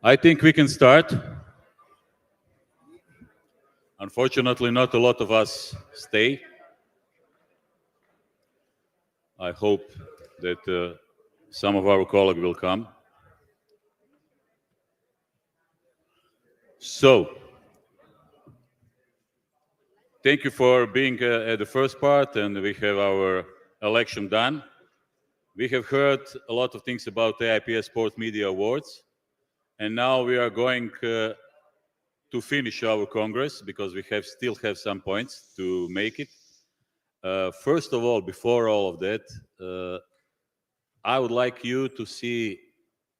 I think we can start. Unfortunately, not a lot of us stay. I hope that some of our colleagues will come. So, thank you for being at the first part, and we have our election done. We have heard a lot of things about the AIPS Sport Media Awards, and now we are going to finish our Congress because we still have some points to make it. First of all, before all of that, I would like you to see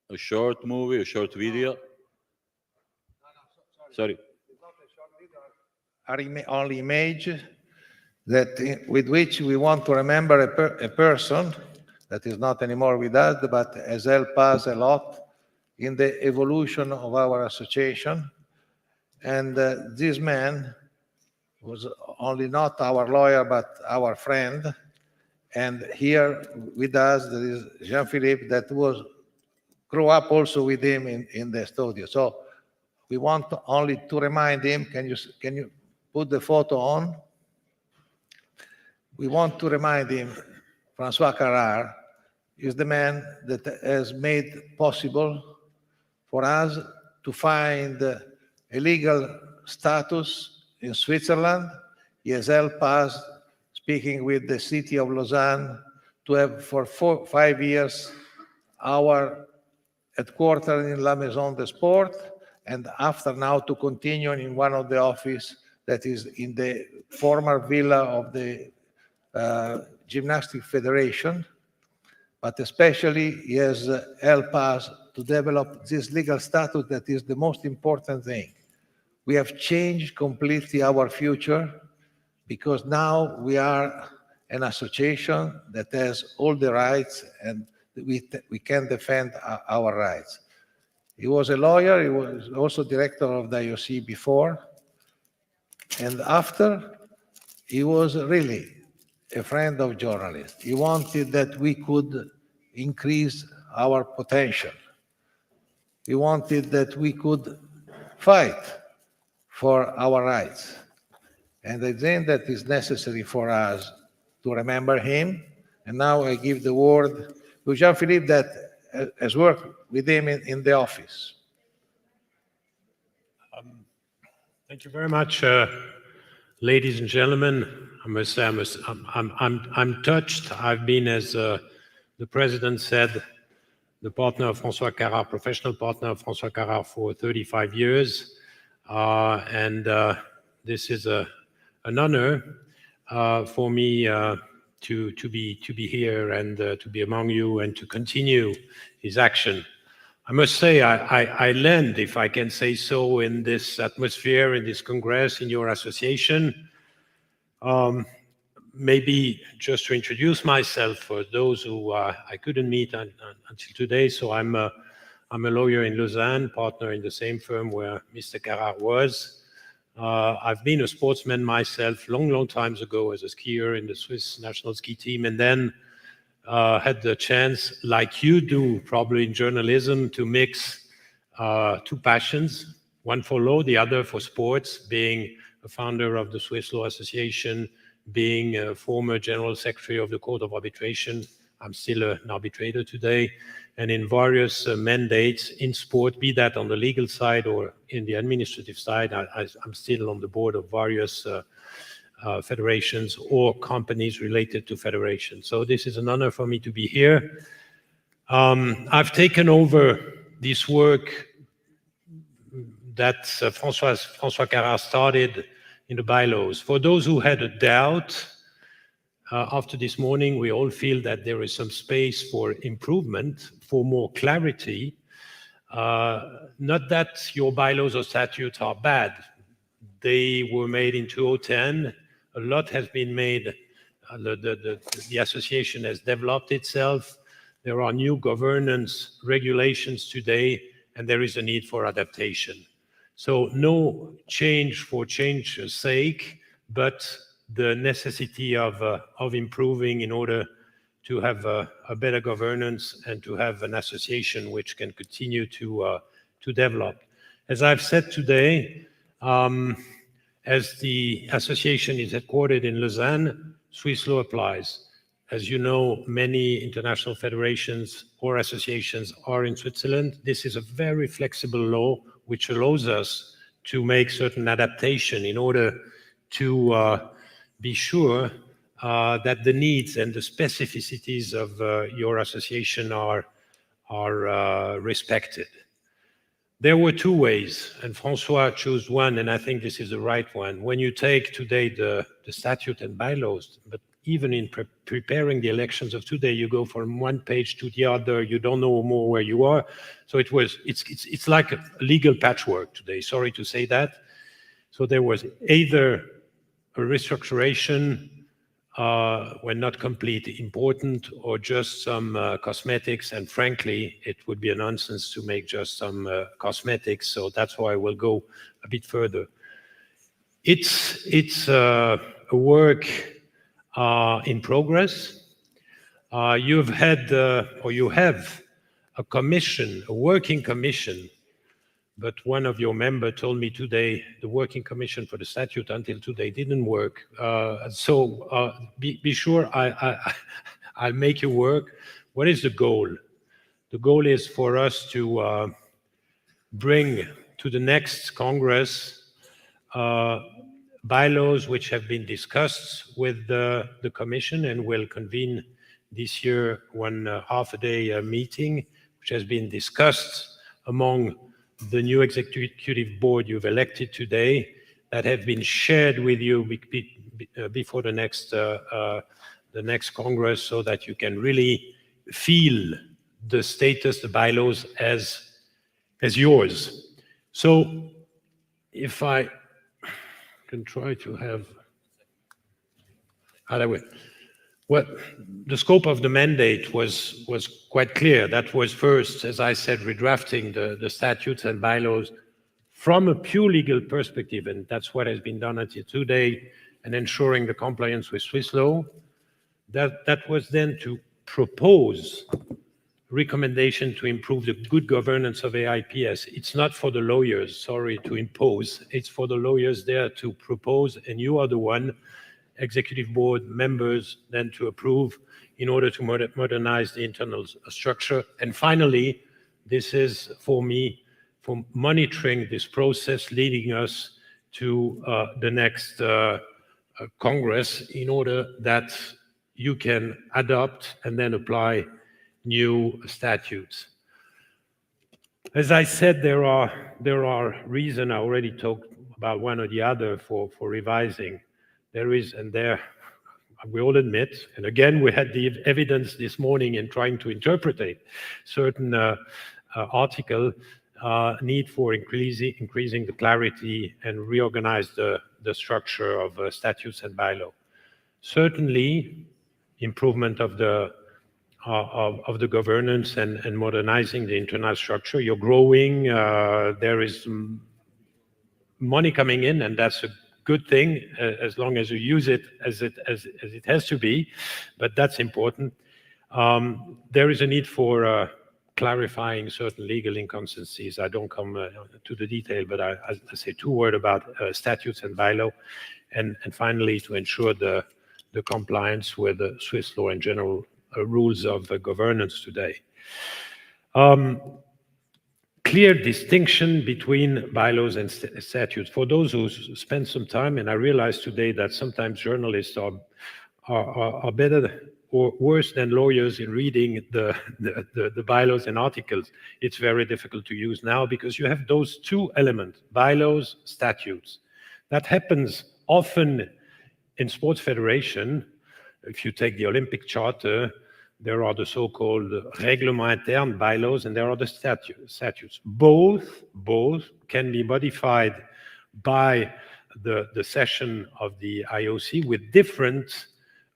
a short movie, a short video. Sorry. It's not a short video, only image that with which we want to remember a person that is not anymore with us, but has helped us a lot in the evolution of our association. And this man was only not our lawyer, but our friend. And here with us, there is Jean-Philippe that grew up also with him in the studio. So we want only to remind him, can you put the photo on? We want to remind him, François Carrard is the man that has made possible for us to find a legal status in Switzerland. He has helped us, speaking with the city of Lausanne, to have for 5 years our headquarters in La Maison de Sport, and after now to continue in one of the offices that is in the former villa of the Gymnastic Federation. But especially he has helped us to develop this legal status that is the most important thing. We have changed completely our future because now we are an association that has all the rights and we can defend our rights. He was a lawyer, he was also director of the IOC before, and after, he was really a friend of journalists. He wanted that we could increase our potential. He wanted that we could fight for our rights. And I think that is necessary for us to remember him. And now I give the word to Jean-Philippe that has worked with him in the office. Thank you very much, ladies and gentlemen. I must say, I'm touched. I've been, as the president said, the partner of François Carrard, professional partner of François Carrard for 35 years. This is an honor for me to be here and to be among you and to continue his action. I must say, I land, if I can say so, in this atmosphere, in this Congress, in your association. Maybe just to introduce myself for those who I couldn't meet until today. So I'm a lawyer in Lausanne, partner in the same firm where Mr. Carrard was. I've been a sportsman myself long times ago as a skier in the Swiss national ski team, and then had the chance, like you do probably in journalism, to mix two passions, one for law, the other for sports, being a founder of the Swiss Law Association, being a former general secretary of the Court of Arbitration. I'm still an arbitrator today, and in various mandates in sport, be that on the legal side or in the administrative side. I'm still on the board of various federations or companies related to federations. So this is an honor for me to be here. I've taken over this work that François Carrard started in the bylaws. For those who had a doubt, after this morning, we all feel that there is some space for improvement, for more clarity. Not that your bylaws or statutes are bad. They were made in 2010. A lot has been made. The association has developed itself. There are new governance regulations today, and there is a need for adaptation. So no change for change's sake, but the necessity of improving in order to have a better governance and to have an association which can continue to develop. As I've said today, as the association is headquartered in Lausanne, Swiss law applies. As you know, many international federations or associations are in Switzerland. This is a very flexible law which allows us to make certain adaptation in order to be sure that the needs and the specificities of your association are respected. There were two ways, and François chose one, and I think this is the right one. When you take today the statute and bylaws, but even in preparing the elections of today, you go from one page to the other, you don't know more where you are. So it's like a legal patchwork today, sorry to say that. So there was either a restructuration when not complete important, or just some cosmetics, and frankly it would be a nonsense to make just some cosmetics, so that's why we'll go a bit further. It's a work in progress. You've had or you have a commission, a working commission, but one of your members told me today the working commission for the statute until today didn't work. So be sure I'll make you work. What is the goal? The goal is for us to bring to the next Congress bylaws which have been discussed with the Commission, and will convene this year one half-a-day meeting, which has been discussed among the new executive board you've elected today, that have been shared with you before the next Congress, so that you can really feel the status, the bylaws as yours. So if I can try to have, well, the scope of the mandate was quite clear. That was first, as I said, redrafting the statutes and bylaws from a pure legal perspective, and that's what has been done until today, and ensuring the compliance with Swiss law. That was then to propose recommendation to improve the good governance of AIPS. It's not for the lawyers, sorry, to impose. It's for the lawyers there to propose, and you are the one, executive board members, then to approve in order to modernize the internal structure. And finally, this is for me, for monitoring this process, leading us to the next Congress, in order that you can adopt and then apply new statutes. As I said, there are reasons. I already talked about one or the other for revising. There is, and there we all admit, and again we had the evidence this morning in trying to interpret certain article, need for increasing the clarity and reorganize the structure of statutes and bylaw. Certainly, improvement of the governance and modernizing the internal structure. You're growing. There is money coming in, and that's a good thing as long as you use it as it has to be. But that's important. There is a need for clarifying certain legal inconsistencies. I don't come to the detail, but I say two words about statutes and bylaw, and finally to ensure the compliance with the Swiss law and general rules of governance today. Clear distinction between bylaws and statutes. For those who spend some time, and I realize today that sometimes journalists are better or worse than lawyers in reading the bylaws and articles. It's very difficult to use now because you have those two elements, bylaws, statutes. That happens often in sports federation. If you take the Olympic Charter, there are the so-called règlements internes, bylaws, and there are the statutes. Both can be modified by the session of the IOC with different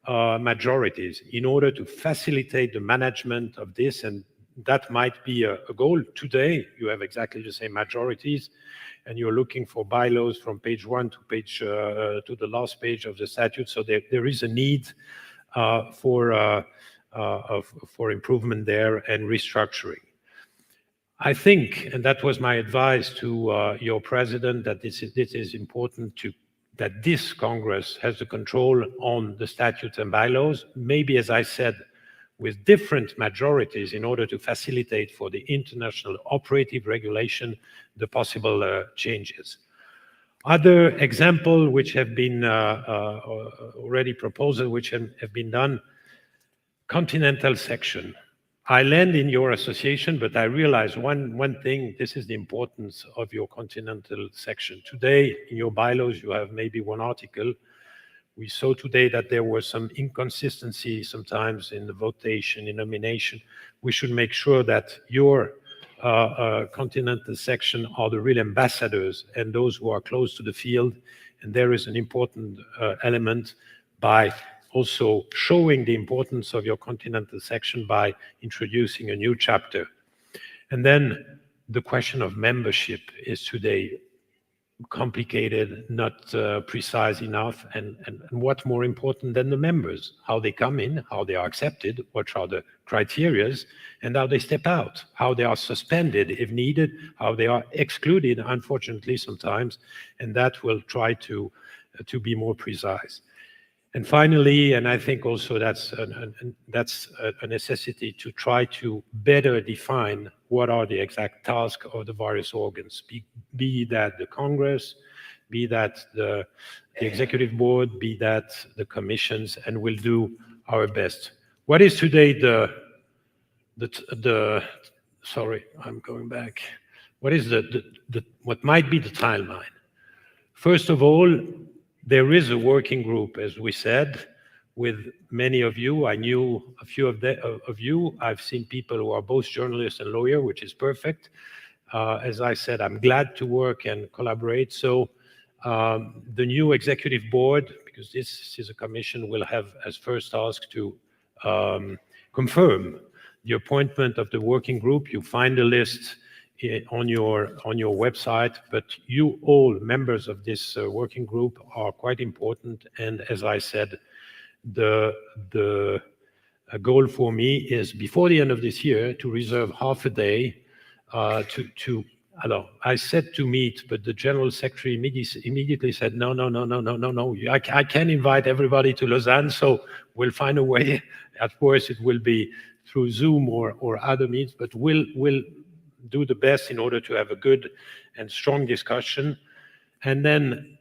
majorities in order to facilitate the management of this, and that might be a goal. Today, you have exactly the same majorities, and you're looking for bylaws from page 1 to page to the last page of the statute. So there is a need for improvement there and restructuring. I think, and that was my advice to your president, that this is important that this Congress has the control on the statutes and bylaws, maybe, as I said, with different majorities in order to facilitate for the international operative regulation the possible changes. Other examples which have been already proposed, which have been done, continental section. I land in your association, but I realize one thing, this is the importance of your continental section. Today, in your bylaws, you have maybe one article. We saw today that there was some inconsistency sometimes in the votation, in nomination. We should make sure that your continental section are the real ambassadors and those who are close to the field. And there is an important element by also showing the importance of your continental section by introducing a new chapter. And then the question of membership is today complicated, not precise enough, and what more important than the members, how they come in, how they are accepted, what are the criterias, and how they step out, how they are suspended if needed, how they are excluded, unfortunately sometimes, and that will try to be more precise. And finally, and I think also that's a necessity to try to better define what are the exact tasks of the various organs, be that the Congress, be that the Executive Board, be that the commissions, and we'll do our best. What is today sorry, I'm going back. What is what might be the timeline? First of all, there is a working group, as we said, with many of you. I knew a few of you. I've seen people who are both journalists and lawyers, which is perfect. As I said, I'm glad to work and collaborate. So the new executive board, because this is a commission, will have as first task to confirm the appointment of the working group. You find the list on your website, but you all members of this working group are quite important. And as I said, the goal for me is before the end of this year to reserve half a day I said to meet, but the General Secretary immediately said, no, I can't invite everybody to Lausanne, so we'll find a way. At worst, it will be through Zoom or other means, but we'll do the best in order to have a good and strong discussion. And then,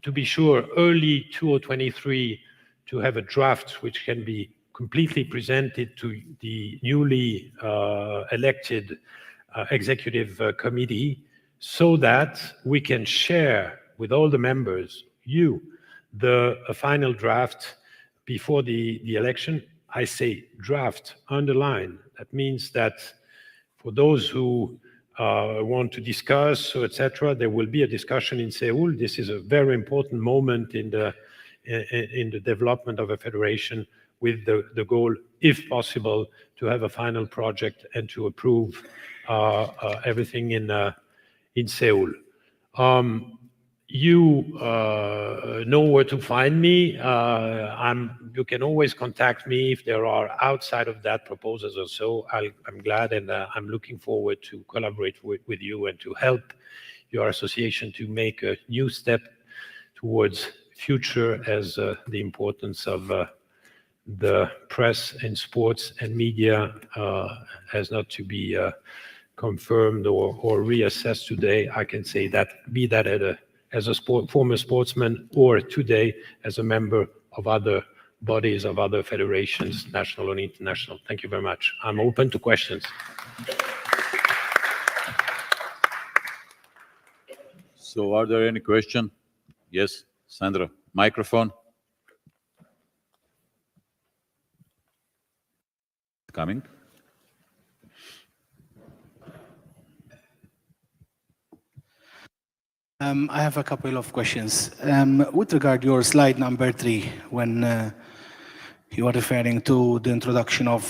to be sure, early 2023, to have a draft which can be completely presented to the newly elected executive committee, so that we can share with all the members, a final draft before the election. I say draft, underline. That means that for those who want to discuss, etc., there will be a discussion in Seoul. This is a very important moment in the development of a federation, with the goal, if possible, to have a final project and to approve everything in Seoul. You know where to find me. You can always contact me if there are outside of that proposals or so. I'm glad, and I'm looking forward to collaborate with you and to help your association to make a new step towards future, as the importance of the press and sports and media has not to be confirmed or reassessed today. I can say that, be that as a former sportsman, or today as a member of other bodies, of other federations, national and international. Thank you very much. I'm open to questions. So are there any questions? Yes, Sandra, microphone. Coming. I have a couple of questions. With regard to your slide number 3, when you are referring to the introduction of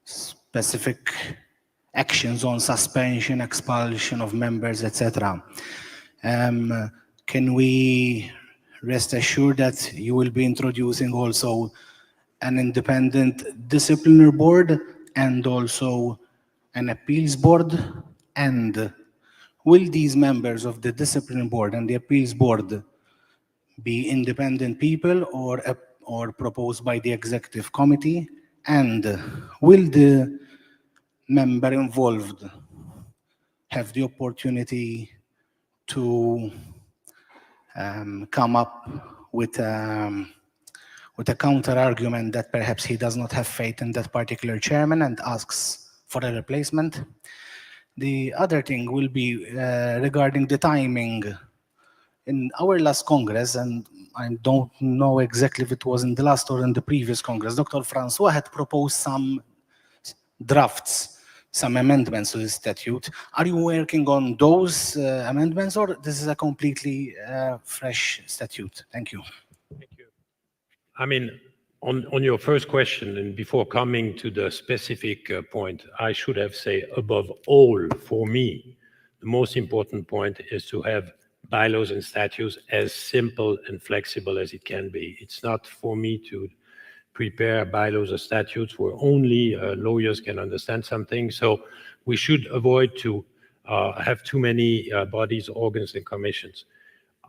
specific actions on suspension, expulsion of members, etc., can we rest assured that you will be introducing also an independent disciplinary board and also an appeals board? And will these members of the discipline board and the appeals board be independent people or proposed by the executive committee? And will the member involved have the opportunity to come up with a counter argument that perhaps he does not have faith in that particular chairman and asks for a replacement? The other thing will be regarding the timing. In our last Congress, and I don't know exactly if it was in the last or in the previous Congress, Dr. Francois had proposed some drafts, some amendments to the statute. Are you working on those amendments, or this is a completely fresh statute? Thank you. Thank you. I mean, on your first question, and before coming to the specific point, I should have said, above all, for me, the most important point is to have bylaws and statutes as simple and flexible as it can be. It's not for me to prepare bylaws or statutes where only lawyers can understand something. So we should avoid to have too many bodies, organs, and commissions.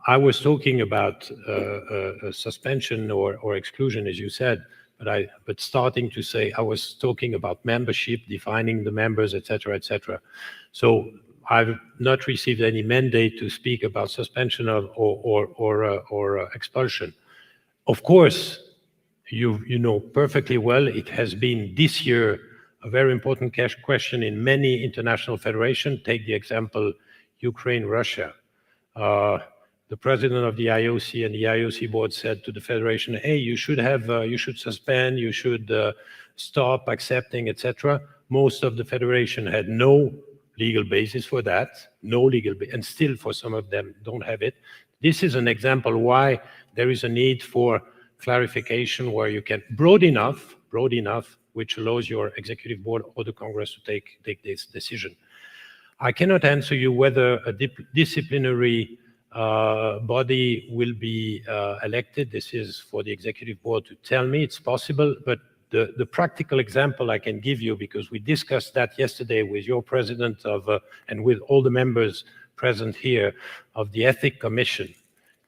I was talking about suspension or exclusion, as you said, but starting to say I was talking about membership, defining the members, etc., etc. So I've not received any mandate to speak about suspension or expulsion. Of course, you know perfectly well, it has been this year a very important question in many international federations. Take the example Ukraine, Russia. The president of the IOC and the IOC board said to the federation, hey, you should suspend, you should stop accepting, etc. Most of the federation had no legal basis for that, and still for some of them don't have it. This is an example why there is a need for clarification where you can broad enough, which allows your executive board or the Congress to take this decision. I cannot answer you whether a disciplinary body will be elected. This is for the executive board to tell me. It's possible, but the practical example I can give you, because we discussed that yesterday with your president and with all the members present here of the Ethics Commission.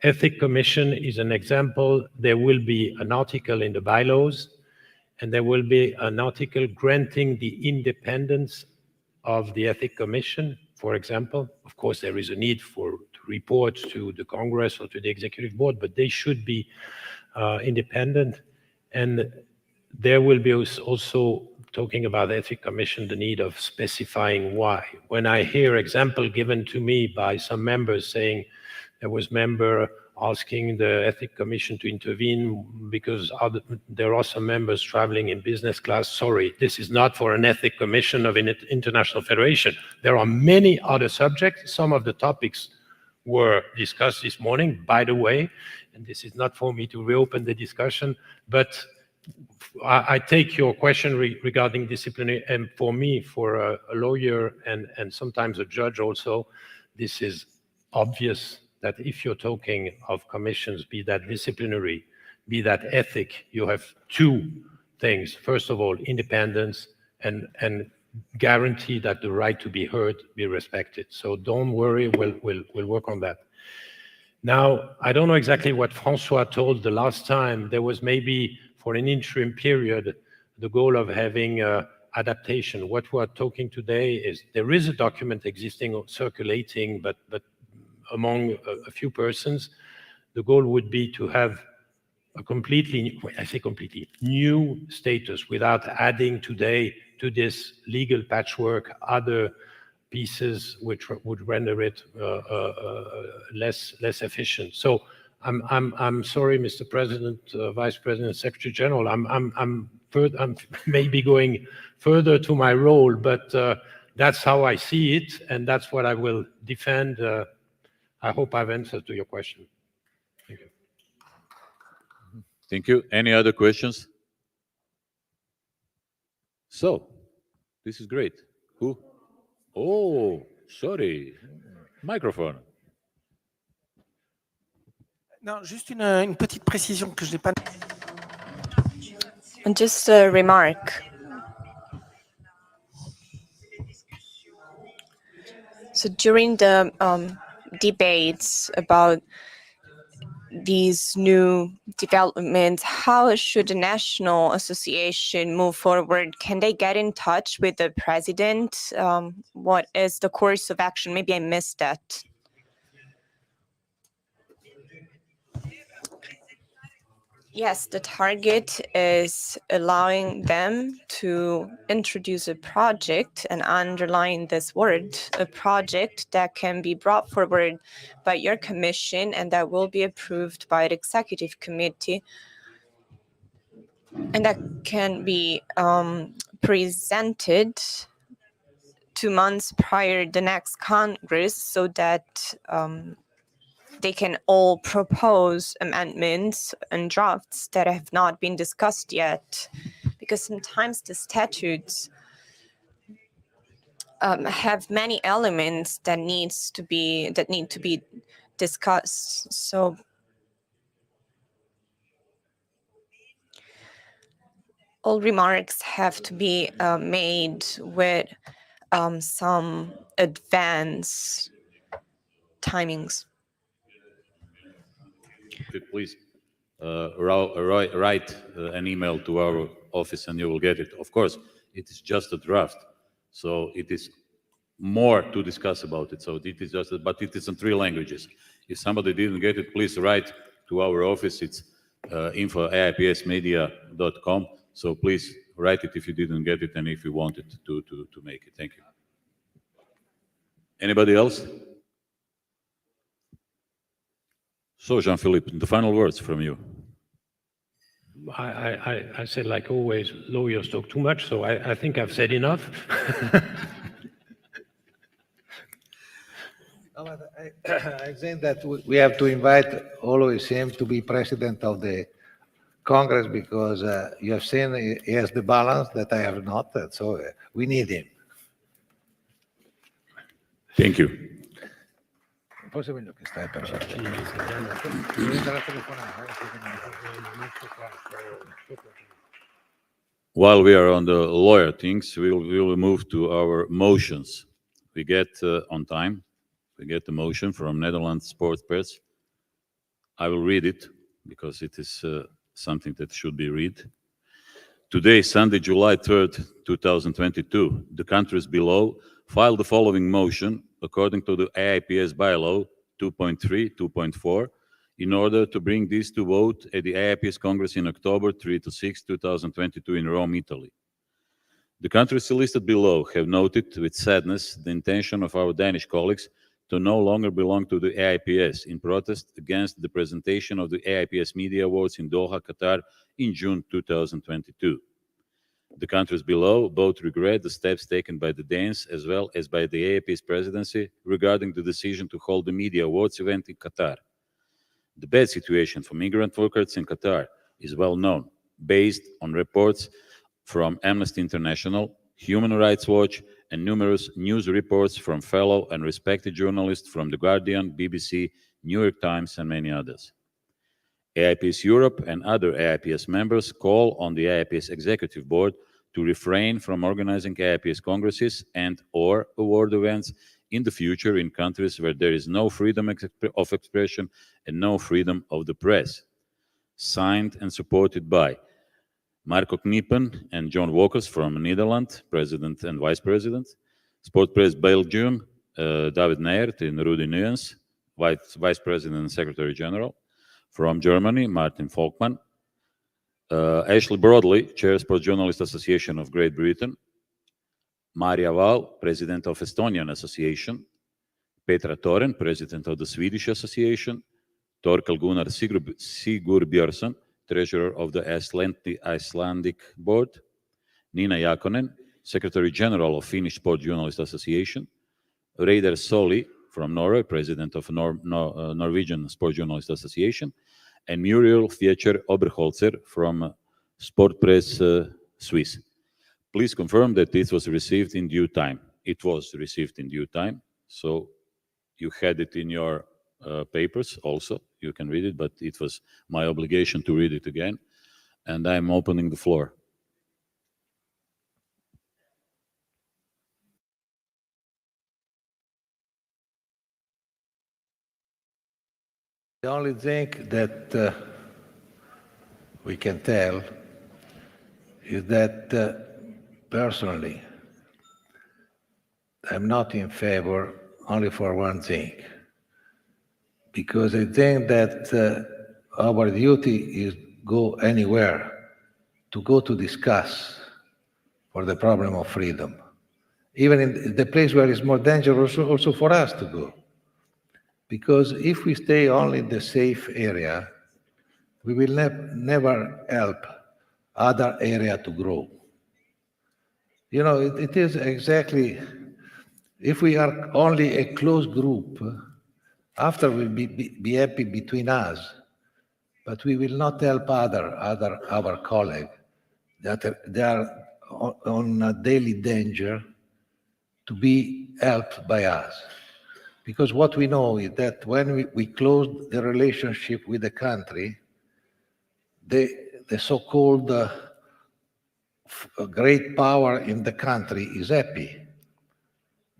Ethics Commission is an example. There will be an article in the bylaws, and there will be an article granting the independence of the Ethics Commission, for example. Of course, there is a need to report to the Congress or to the executive board, but they should be independent. And there will be also, talking about the Ethics Commission, the need of specifying why. When I hear example given to me by some members saying there was member asking the Ethics Commission to intervene because there are some members traveling in business class. Sorry, this is not for an Ethics Commission of an international federation. There are many other subjects. Some of the topics were discussed this morning, by the way, and this is not for me to reopen the discussion, but I take your question regarding disciplinary, and for me, for a lawyer and sometimes a judge also, this is obvious that if you're talking of commissions, be that disciplinary, be that ethic, you have two things. First of all, independence and guarantee that the right to be heard be respected. So don't worry, we'll work on that. Now, I don't know exactly what Francois told the last time. There was maybe for an interim period, the goal of having adaptation. What we're talking today is there is a document existing or circulating, but among a few persons, the goal would be to have a completely new status without adding today to this legal patchwork other pieces which would render it less efficient. So I'm sorry, Mr. President, Vice President, Secretary General. I'm maybe going further to my role, but that's how I see it, and that's what I will defend. I hope I've answered to your question. Thank you. Thank you. Any other questions? So, this is great. Who? Oh, sorry. Microphone. Non, juste une petite précision que je n'ai pas. Just a remark. So during the debates about these new developments, how should the National Association move forward? Can they get in touch with the president? What is the course of action? Maybe I missed that. Yes, the target is allowing them to introduce a project, and underline this word, a project that can be brought forward by your commission and that will be approved by the executive committee, and that can be presented 2 months prior the next Congress, so that they can all propose amendments and drafts that have not been discussed yet, because sometimes the statutes have many elements that need to be discussed. So all remarks have to be made with some advance timings. Please write an email to our office and you will get it. Of course, it is just a draft, so it is more to discuss about it. So it is just, but it is in 3 languages. If somebody didn't get it, please write to our office. It's info@aipsmedia.com. So please write it if you didn't get it and if you wanted to make it. Thank you. Anybody else? So, Jean-Philippe, the final words from you. I said, like always, lawyers talk too much, so I think I've said enough. No, but I think that we have to invite always him to be president of the Congress, because you have seen he has the balance that I have not, so we need him. Thank you. Forse è meglio che stai però. While we are on the lawyer things, we will move to our motions. We get on time. We get the motion from Netherlands Sports Press. I will read it because it is something that should be read. Today, Sunday, July 3rd, 2022, the countries below filed the following motion according to the AIPS bylaw 2.3, 2.4, in order to bring this to vote at the AIPS Congress in October 3 to 6, 2022 in Rome, Italy. The countries listed below have noted with sadness the intention of our Danish colleagues to no longer belong to the AIPS in protest against the presentation of the AIPS Media Awards in Doha, Qatar in June 2022. The countries below both regret the steps taken by the Danes as well as by the AIPS presidency regarding the decision to hold the Media Awards event in Qatar. The bad situation for migrant workers in Qatar is well known, based on reports from Amnesty International, Human Rights Watch, and numerous news reports from fellow and respected journalists from The Guardian, BBC, New York Times, and many others. AIPS Europe and other AIPS members call on the AIPS Executive Board to refrain from organizing AIPS congresses and/or award events in the future in countries where there is no freedom of expression and no freedom of the press. Signed and supported by Marco Knippen and John Walkers from Netherlands, President and Vice President. Sport Press Belgium, David Neyert and Rudy Nuens, Vice President and Secretary General. From Germany, Martin Volkmann. Ashley Broadley, Chair Sports Journalist Association of Great Britain. Maria Val, President of Estonian Association. Petra Toren, President of the Swedish Association. Torkel Gunnar Sigurbjörnsson, Treasurer of the Icelandic Board. Nina Jakonen, Secretary General of Finnish Sports Journalist Association. Reidar Soli from Norway, President of Norwegian Sports Journalist Association. And Muriel Fiecher Oberholzer from Sport Press Swiss. Please confirm that this was received in due time. It was received in due time, so you had it in your papers also. You can read it, but it was my obligation to read it again. And I'm opening the floor. The only thing that we can tell is that personally, I'm not in favor only for one thing, because I think that our duty is go anywhere, to go to discuss for the problem of freedom, even in the place where it's more dangerous also for us to go. Because if we stay only in the safe area, we will never help other area to grow. You know, it is exactly, if we are only a close group, after we'll be happy between us, but we will not help our colleagues that they are on a daily danger to be helped by us. Because what we know is that when we close the relationship with the country, the so-called great power in the country is happy,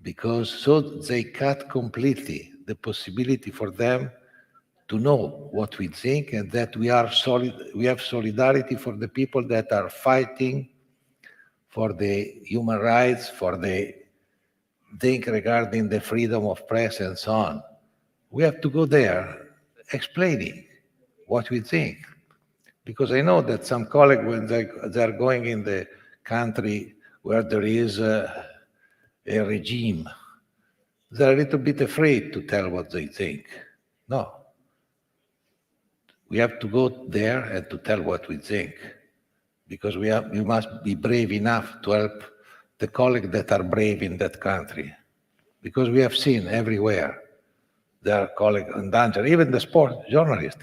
because so they cut completely the possibility for them to know what we think, and that we have solidarity for the people that are fighting for the human rights, for the thing regarding the freedom of press and so on. We have to go there explaining what we think. Because I know that some colleagues, when they are going in the country where there is a regime, they're a little bit afraid to tell what they think. No. We have to go there and to tell what we think, because we must be brave enough to help the colleagues that are brave in that country. Because we have seen everywhere their colleagues in danger, even the sport journalists.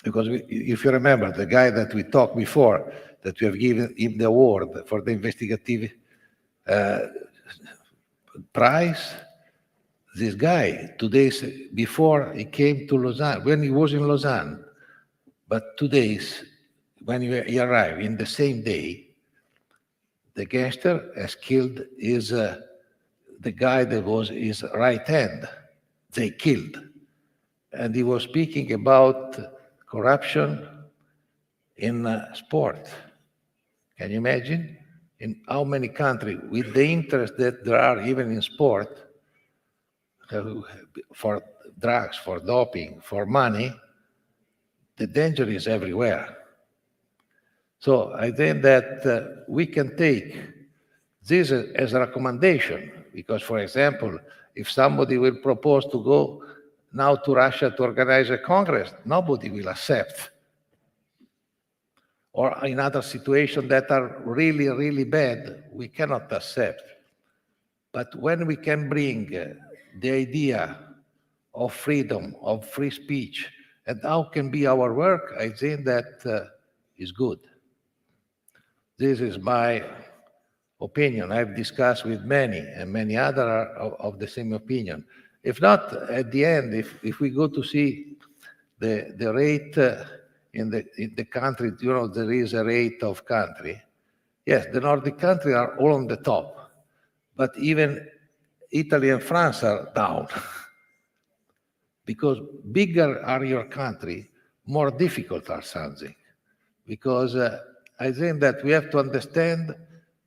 Because if you remember, the guy that we talked before, that we have given him the award for the investigative prize, this guy, 2 days before he came to Lausanne, when he was in Lausanne, but 2 days when he arrived, in the same day, the gangster has killed the guy that was his right hand. They killed. And he was speaking about corruption in sport. Can you imagine? In how many countries, with the interest that there are even in sport, for drugs, for doping, for money, the danger is everywhere. So I think that we can take this as a recommendation, because, for example, if somebody will propose to go now to Russia to organize a congress, nobody will accept. Or in other situations that are really, really bad, we cannot accept. But when we can bring the idea of freedom, of free speech, and how can be our work, I think that is good. This is my opinion. I've discussed with many, and many others are of the same opinion. If not, at the end, if we go to see the rate in the country, you know, there is a rate of country. Yes, the Nordic countries are all on the top, but even Italy and France are down. Because bigger are your country, more difficult are something. Because I think that we have to understand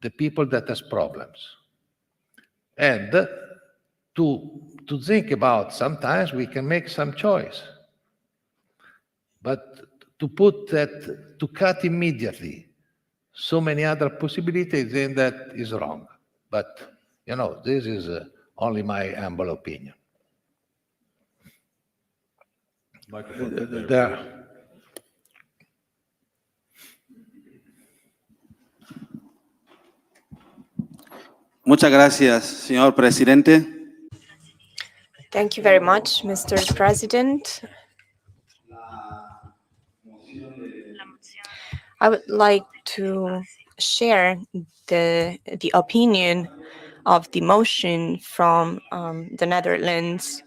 the people that has problems. And to think about, sometimes we can make some choice. But to put that, to cut immediately so many other possibilities, then that is wrong. But, you know, this is only my humble opinion. Muchas gracias, señor presidente. Thank you very much, Mr. President. I would like to share the opinion of the motion from the Netherlands.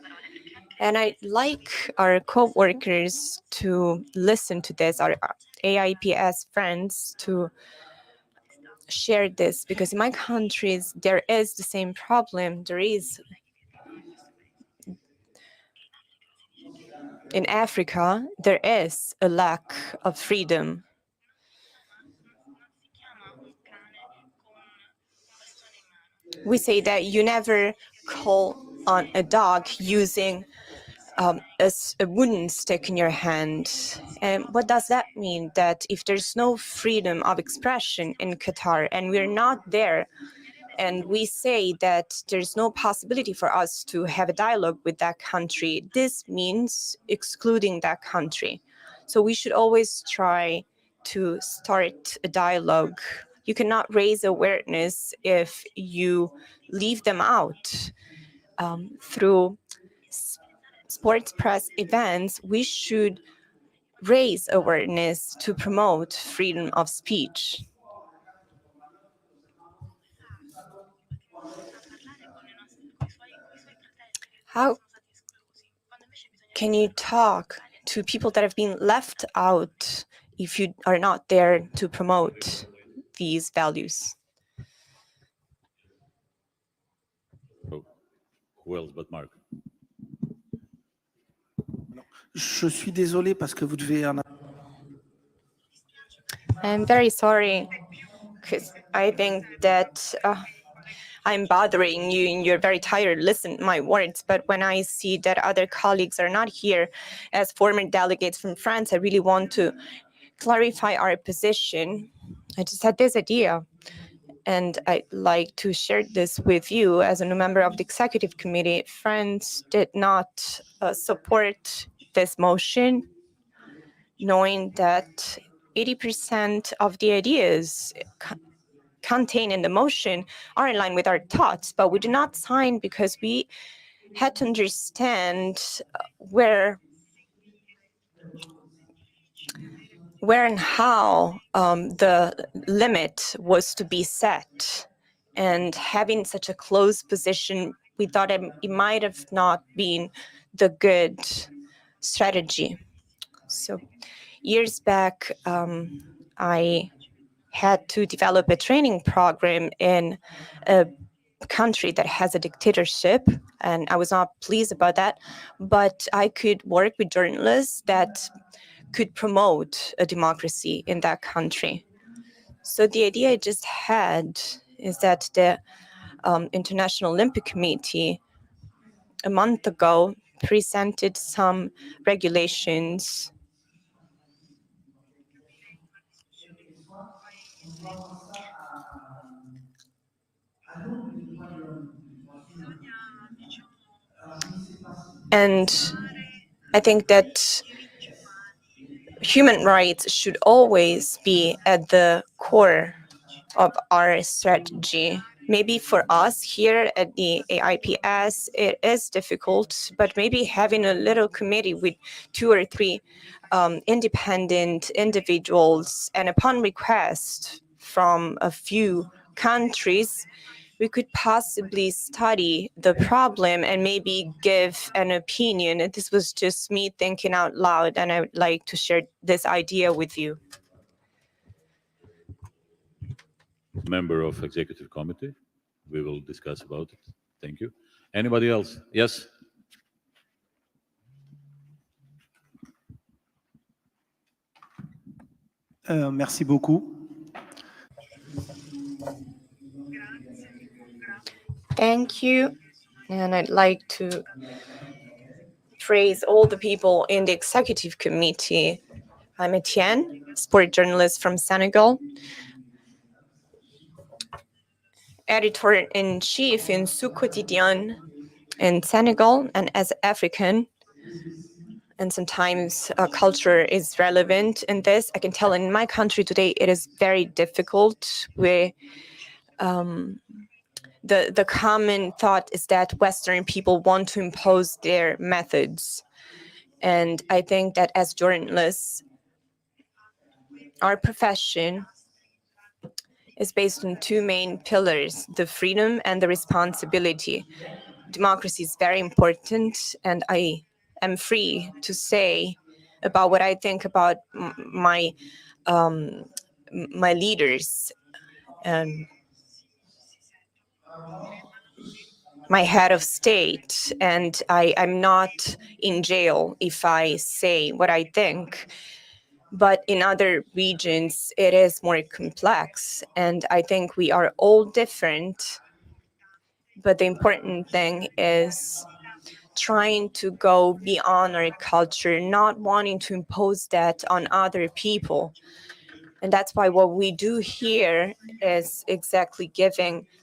And I'd like our co-workers to listen to this, our AIPS friends to share this, because in my countries, there is the same problem. in Africa, there is a lack of freedom. We say that you never call on a dog using a wooden stick in your hand. And what does that mean? That if there's no freedom of expression in Qatar and we're not there, and we say that there's no possibility for us to have a dialogue with that country, this means excluding that country. So we should always try to start a dialogue. You cannot raise awareness if you leave them out. Through sports press events, we should raise awareness to promote freedom of speech. How can you talk to people that have been left out if you are not there to promote these values? Oh, who else but Mark? Je suis désolé parce que vous devez en... I'm very sorry, because I think that I'm bothering you and you're very tired. Listen to my words, but when I see that other colleagues are not here as former delegates from France, I really want to clarify our position. I just had this idea, and I'd like to share this with you as a new member of the executive committee. France did not support this motion, knowing that 80% of the ideas contained in the motion are in line with our thoughts, but we did not sign because we had to understand where and how the limit was to be set. And having such a close position, we thought it might have not been the good strategy. So years back, I had to develop a training program in a country that has a dictatorship, and I was not pleased about that, but I could work with journalists that could promote a democracy in that country. So the idea I just had is that the International Olympic Committee a month ago presented some regulations and I think that human rights should always be at the core of our strategy. Maybe for us here at the AIPS, it is difficult, but maybe having a little committee with 2 or 3 independent individuals, and upon request from a few countries, we could possibly study the problem and maybe give an opinion. This was just me thinking out loud, and I would like to share this idea with you. Member of executive committee. We will discuss about it. Thank you. Anybody else? Yes. Merci beaucoup. Thank you. And I'd like to praise all the people in the executive committee. I'm Etienne, sport journalist from Senegal, editor-in-chief in Sous Quotidien in Senegal, and as African, and sometimes culture is relevant in this. I can tell in my country today it is very difficult. The common thought is that Western people want to impose their methods. And I think that as journalists, our profession is based on 2 main pillars, the freedom and the responsibility. Democracy is very important, and I am free to say about what I think about my leaders. my head of state, and I'm not in jail if I say what I think. But in other regions, it is more complex, and I think we are all different. But the important thing is trying to go beyond our culture, not wanting to impose that on other people. And that's why what we do here is exactly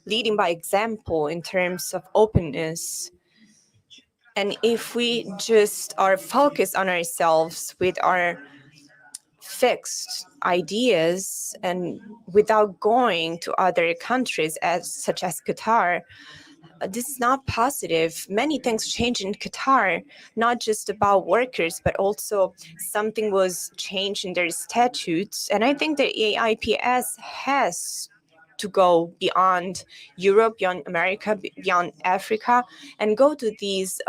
leading by example in terms of openness. And if we just are focused on ourselves with our fixed ideas and without going to other countries such as Qatar, this is not positive. Many things change in Qatar, not just about workers, but also something was changed in their statutes. And I think the AIPS has to go beyond Europe, beyond America, beyond Africa, and go to these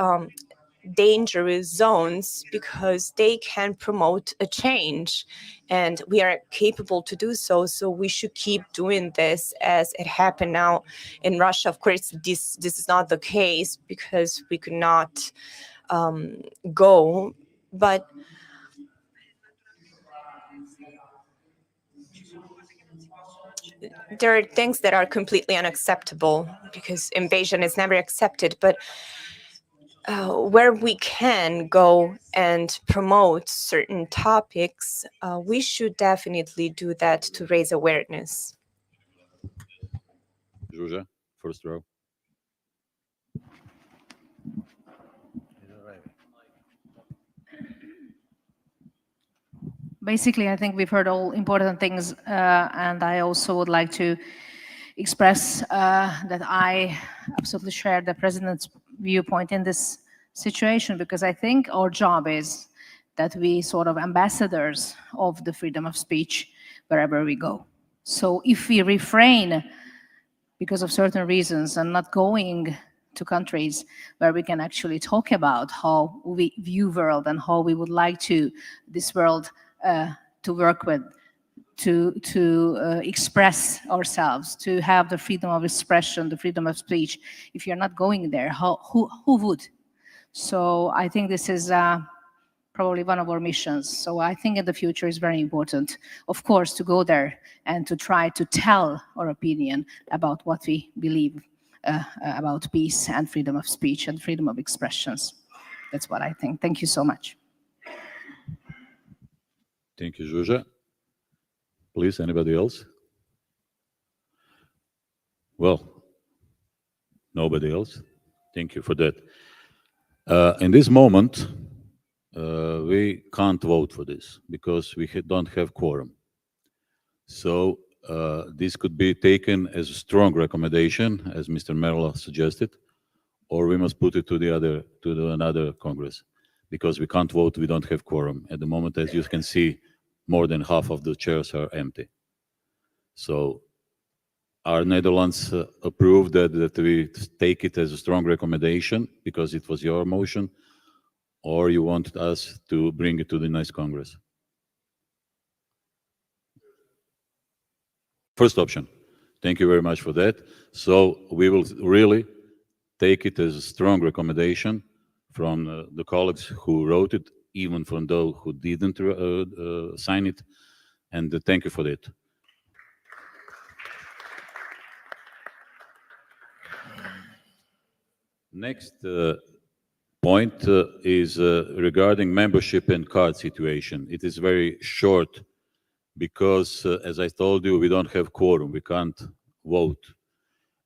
dangerous zones, because they can promote a change, and we are capable to do so. So we should keep doing this as it happened now in Russia. Of course, this is not the case because we could not go, but there are things that are completely unacceptable because invasion is never accepted. But where we can go and promote certain topics, we should definitely do that to raise awareness. Zsuzsa, first row. Basically, I think we've heard all important things, and I also would like to express that I absolutely share the president's viewpoint in this situation, because I think our job is that we sort of ambassadors of the freedom of speech wherever we go. So if we refrain because of certain reasons and not going to countries where we can actually talk about how we view world and how we would like to this world to work with, to express ourselves, to have the freedom of expression, the freedom of speech. If you're not going there, who would? So I think this is probably one of our missions. So I think in the future is very important, of course, to go there and to try to tell our opinion about what we believe about peace and freedom of speech and freedom of expressions. That's what I think. Thank you so much. Thank you, Zsuzsa. Please, anybody else? Well, nobody else. Thank you for that. In this moment, we can't vote for this because we don't have quorum. So this could be taken as a strong recommendation, as Mr. Merla suggested, or we must put it to another Congress, because we can't vote. We don't have quorum at the moment. As you can see, more than half of the chairs are empty. So our Netherlands approved that we take it as a strong recommendation because it was your motion, or you want us to bring it to the next Congress? First option. Thank you very much for that. So we will really take it as a strong recommendation from the colleagues who wrote it, even from those who didn't sign it, and thank you for that. Next point is regarding membership and card situation. It is very short because, as I told you, we don't have quorum. We can't vote.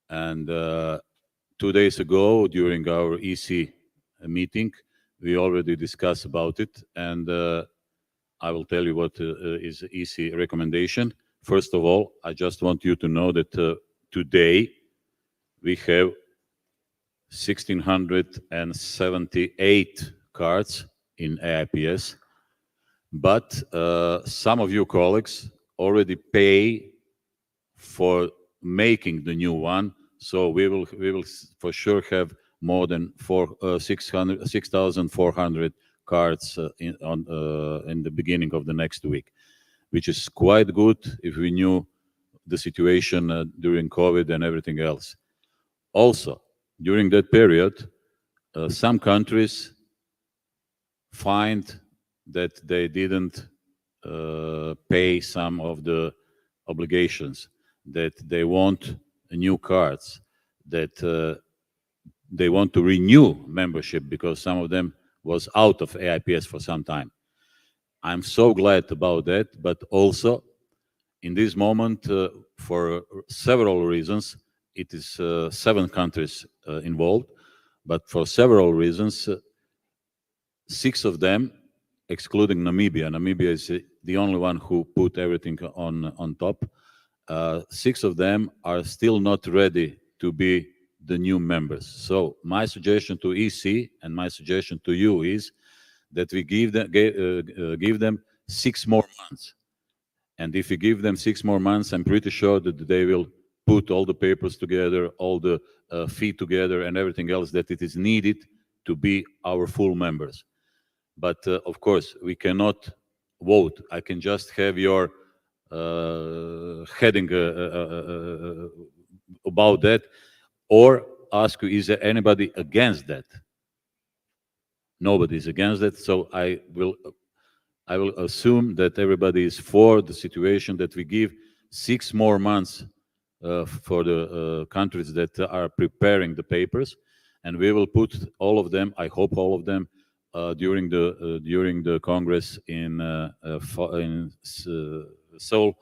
And 2 days ago, during our EC meeting, we already discussed about it, and I will tell you what is EC recommendation. First of all, I just want you to know that today we have 1,678 cards in AIPS, but some of you colleagues already pay for making the new one, so we will for sure have more than 6,400 cards in the beginning of the next week, which is quite good if we knew the situation during COVID and everything else. Also, during that period, some countries find that they didn't pay some of the obligations, that they want new cards, that they want to renew membership because some of them was out of AIPS for some time. I'm so glad about that, but also in this moment, for several reasons, it is 7 countries involved, but for several reasons, 6 of them, excluding Namibia. Namibia is the only one who put everything on top. 6 of them are still not ready to be the new members. So my suggestion to EC and my suggestion to you is that we give them 6 more months. And if we give them 6 more months, I'm pretty sure that they will put all the papers together, all the fee together, and everything else that it is needed to be our full members. But of course, we cannot vote. I can just have your heading about that, or ask you, is there anybody against that? Nobody is against that, so I will assume that everybody is for the situation that we give 6 more months for the countries that are preparing the papers, and we will put all of them, I hope all of them, during the Congress in Seoul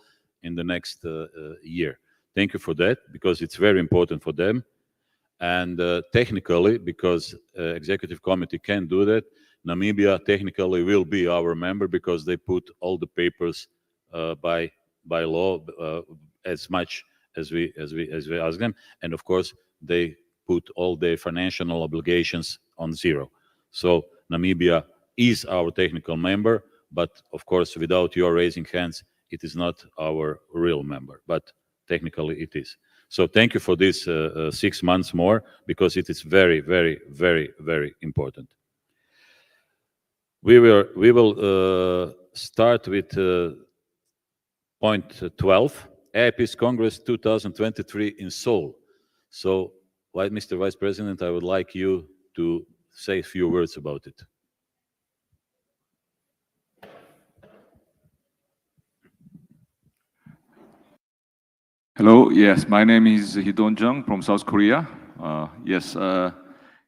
in the next year. Thank you for that, because it's very important for them. And technically, because executive committee can do that, Namibia technically will be our member because they put all the papers by law as much as we ask them, and of course they put all their financial obligations on zero. So Namibia is our technical member, but of course without your raising hands, it is not our real member, but technically it is. So thank you for this 6 months more, because it is very, very, very, very important. We will start with point 12, AIPS Congress 2023 in Seoul. So, Mr. Vice President, I would like you to say a few words about it. Hello, yes, my name is Hidon Jung from South Korea.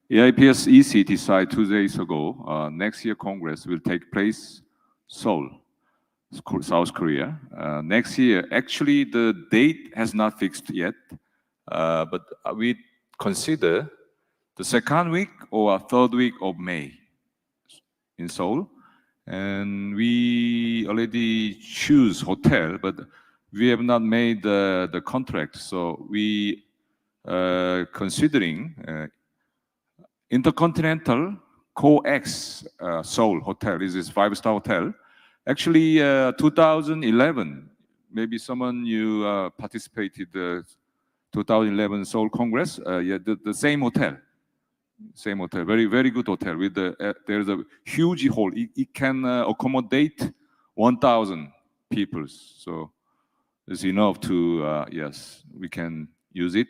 AIPS EC decided 2 days ago, next year Congress will take place Seoul, South Korea. Next year, actually the date has not fixed yet, but we consider the 2nd week or 3rd week of May in Seoul. And we already choose hotel, but we have not made the contract. So we considering Intercontinental COEX Seoul Hotel. This is 5-star hotel. Actually, 2011, maybe someone you participated 2011 Seoul Congress. The same hotel. Same hotel, very, very good hotel. With there's a huge hall. It can accommodate 1,000 people. So it's enough to yes, we can use it.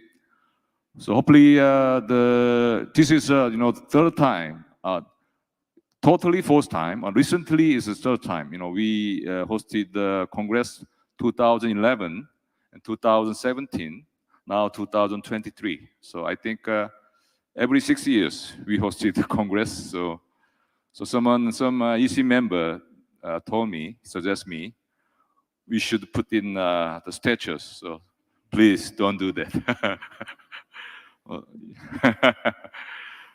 So hopefully this is 3rd time, totally 4th time. Recently is the 3rd time. We hosted the Congress 2011 and 2017. Now 2023. So I think every 6 years we hosted the Congress. So some EC member told me, suggest me, we should put in the statues. So please don't do that.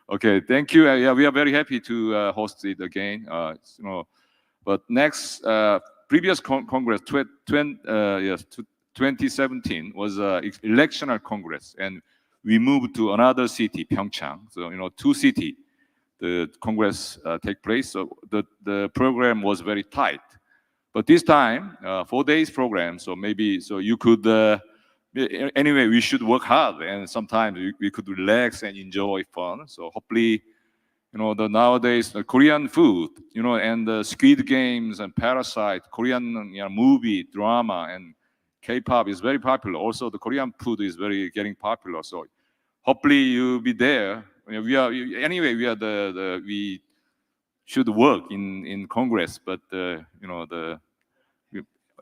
Okay, thank you. Yeah, we are very happy to host it again. But next previous Congress, 2017 was electional Congress, and we moved to another city, Pyeongchang. So 2 cities, the Congress take place. So the program was very tight. But this time, 4 days program. So maybe you could. Anyway, we should work hard, and sometimes we could relax and enjoy fun. So hopefully, nowadays the Korean food, and the Squid Games and Parasite, Korean movie, drama, and K-pop is very popular. Also, the Korean food is getting popular. So hopefully you'll be there. We are anyway. We should work in Congress, but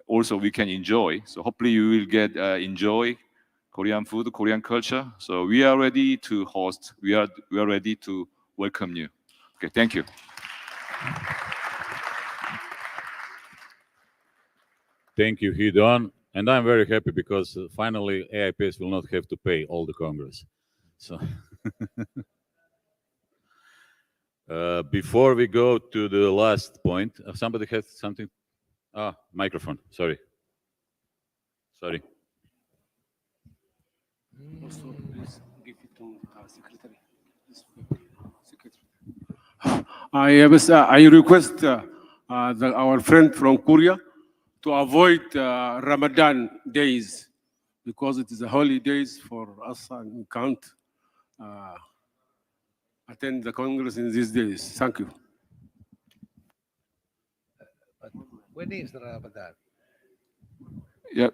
also we can enjoy. So hopefully you will get enjoy Korean food, Korean culture. So we are ready to host. We are ready to welcome you. Okay, thank you. Thank you, Hidon. And I'm very happy because finally AIPS will not have to pay all the Congress. So before we go to the last point, somebody has something. Microphone. Sorry. I request our friend from Korea to avoid Ramadan days because it is a holidays for us and we can't attend the Congress in these days. Thank you. But when is the Ramadan? Yeah,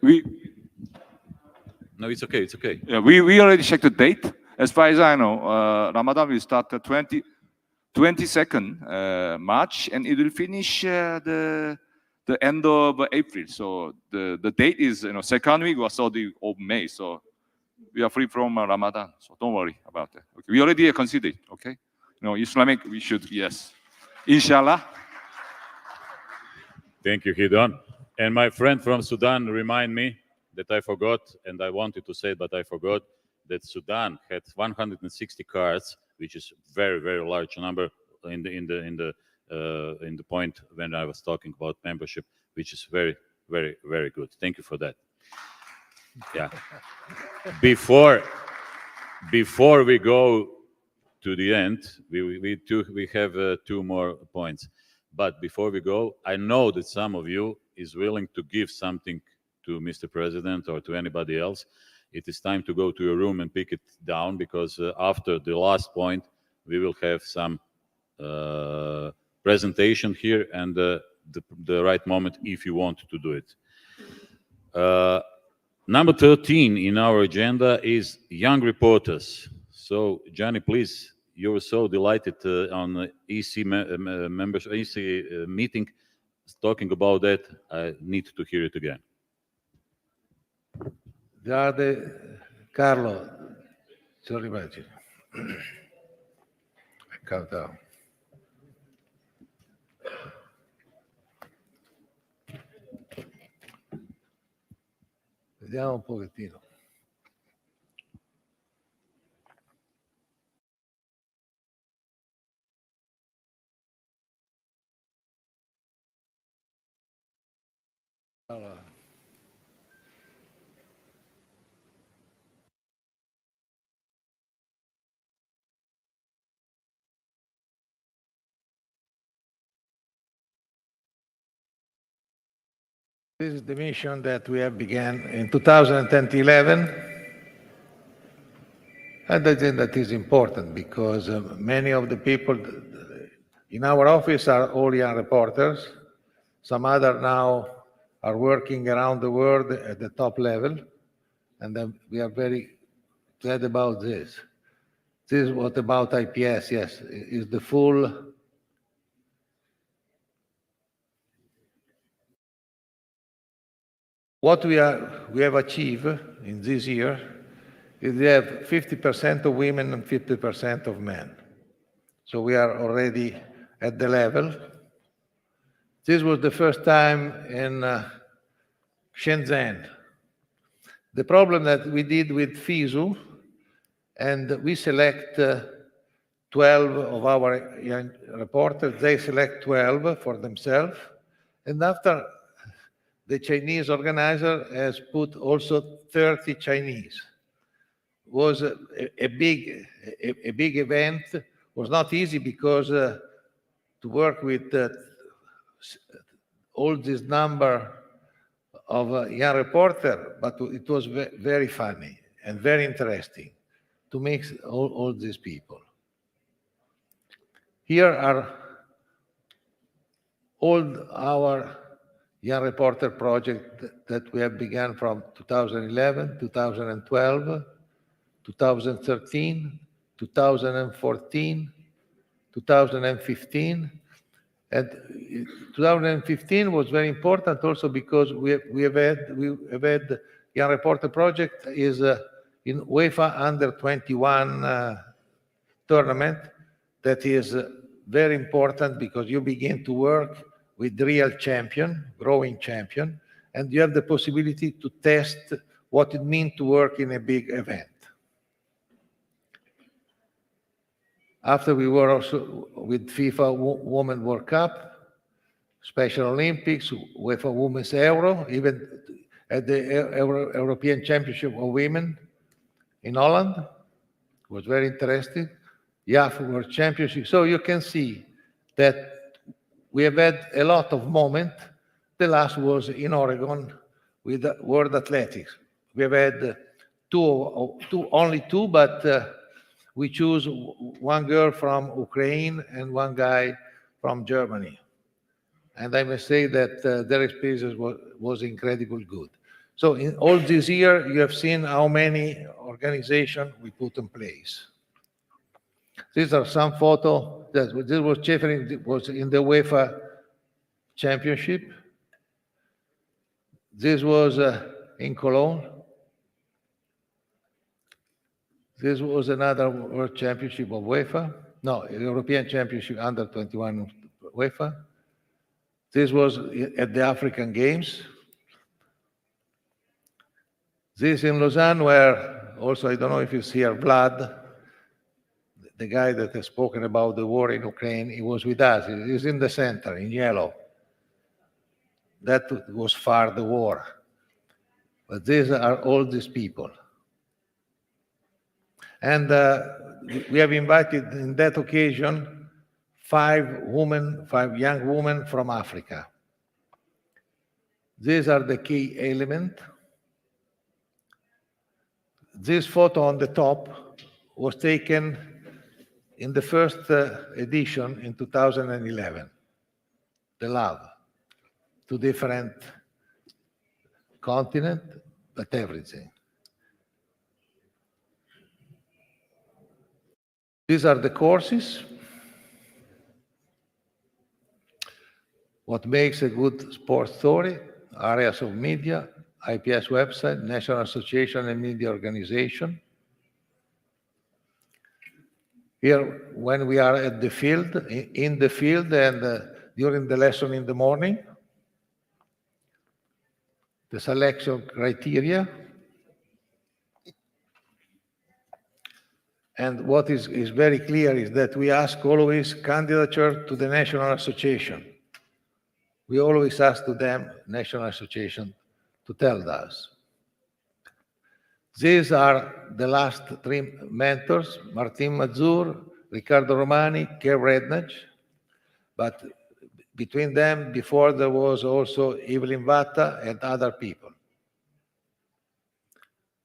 No, it's okay. It's okay. Yeah, we already checked the date. As far as I know, Ramadan will start the 22nd March, and it will finish the end of April. So the date is second week or third week of May. So we are free from Ramadan. So don't worry about that. Okay. We already considered. Okay, Islamic we should, yes, inshallah. Thank you, Hidon. And my friend from Sudan remind me that I forgot, and I wanted to say it, but I forgot that Sudan had 160 cards, which is very, very large number in the point when I was talking about membership, which is very, very, very good. Thank you for that. Yeah. Before we go to the end, we have 2 more points. But before we go, I know that some of you is willing to give something to Mr. President or to anybody else. It is time to go to your room and pick it down, because after the last point, we will have some presentation here and the right moment if you want to do it. Number 13 in our agenda is young reporters. So, Johnny, please, you were so delighted on the EC members EC meeting talking about that. I need to hear it again. Carlo, sorry, immagine. Calm down. Vediamo un pochettino. Allora. This is the mission that we have began in 2011. And I think that is important because many of the people in our office are all young reporters. Some other now are working around the world at the top level. And we are very glad about this. This is what about IPS, yes, is the full what we have achieved in this year is we have 50% of women and 50% of men. So we are already at the level. This was the first time in Shenzhen. The problem that we did with FISU, and we select 12 of our young reporters, they select 12 for themselves, and after the Chinese organizer has put also 30 Chinese. Was a big event. It was not easy because to work with all this number of young reporters, but it was very funny and very interesting to mix all these people. Here are all our young reporter project that we have begun from 2011, 2012. 2013, 2014, 2015. And 2015 was very important also because we have had Young Reporter Project is in UEFA Under 21 tournament. That is very important because you begin to work with real champion, growing champion, and you have the possibility to test what it means to work in a big event. After we were also with FIFA Women World Cup, Special Olympics, UEFA Women's Euro, even at the European Championship of Women in Holland. It was very interesting. YAF World Championship. So you can see that we have had a lot of moments. The last was in Oregon with World Athletics. We have had only two, but we choose one girl from Ukraine and one guy from Germany. And I must say that their experience was incredibly good. So in all this year, you have seen how many organizations we put in place. These are some photos. This was Chefering, was in the UEFA Championship. This was in Cologne. This was another World Championship of UEFA. No, European Championship Under 21 UEFA. This was at the African Games. This in Lausanne, where also, I don't know if you see here, Vlad, the guy that has spoken about the war in Ukraine, he was with us. He's in the center, in yellow. That was far the war. But these are all these people. And we have invited in that occasion 5 young women from Africa. These are the key elements. This photo on the top was taken in the first edition in 2011, the Love, 2 different continents, but everything. These are the courses. What makes a good sports story, areas of media, IPS website, National Association and Media Organization. Here, when we are at the field, in the field and during the lesson in the morning, the selection criteria. And what is very clear is that we ask always candidature to the National Association. We always ask to them, National Association, to tell us. These are the last 3 mentors, Martin Mazur, Riccardo Romani, Kev Rednach. But between them, before there was also Evelyn Vatta and other people.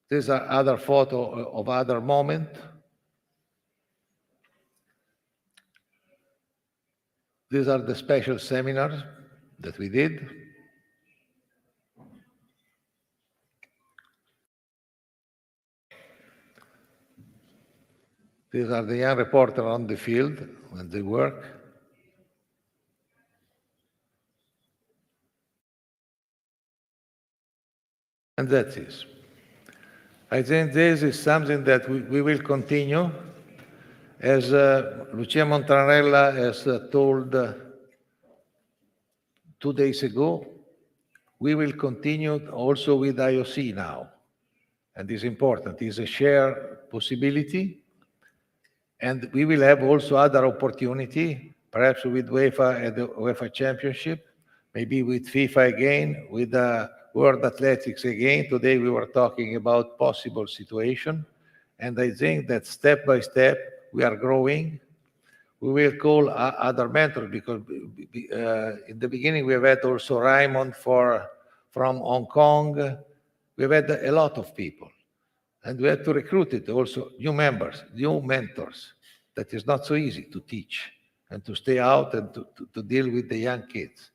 These are other photos of other moments. These are the special seminars that we did. These are the young reporters on the field when they work. And that's it. I think this is something that we will continue. As Lucia Montanarella has told 2 days ago, we will continue also with IOC now. And it's important, it's a shared possibility. And we will have also other opportunity, perhaps with UEFA and the UEFA Championship, maybe with FIFA again, with World Athletics again. Today we were talking about possible situation. And I think that step by step, we are growing. We will call other mentors because in the beginning we have had also Raymond from Hong Kong. We've had a lot of people. And we had to recruit it also new members, new mentors. That is not so easy to teach and to stay out and to deal with the young kids.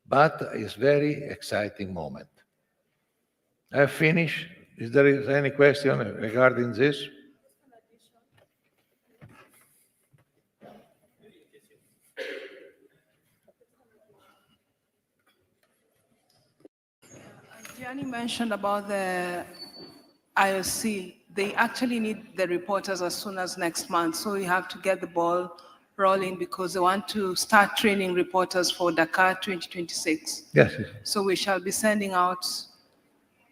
But it's very exciting moment. I have finished. Is there any question regarding this? Gianni mentioned about the IOC. They actually need the reporters as soon as next month, so we have to get the ball rolling because they want to start training reporters for Dakar 2026. Yes. So we shall be sending out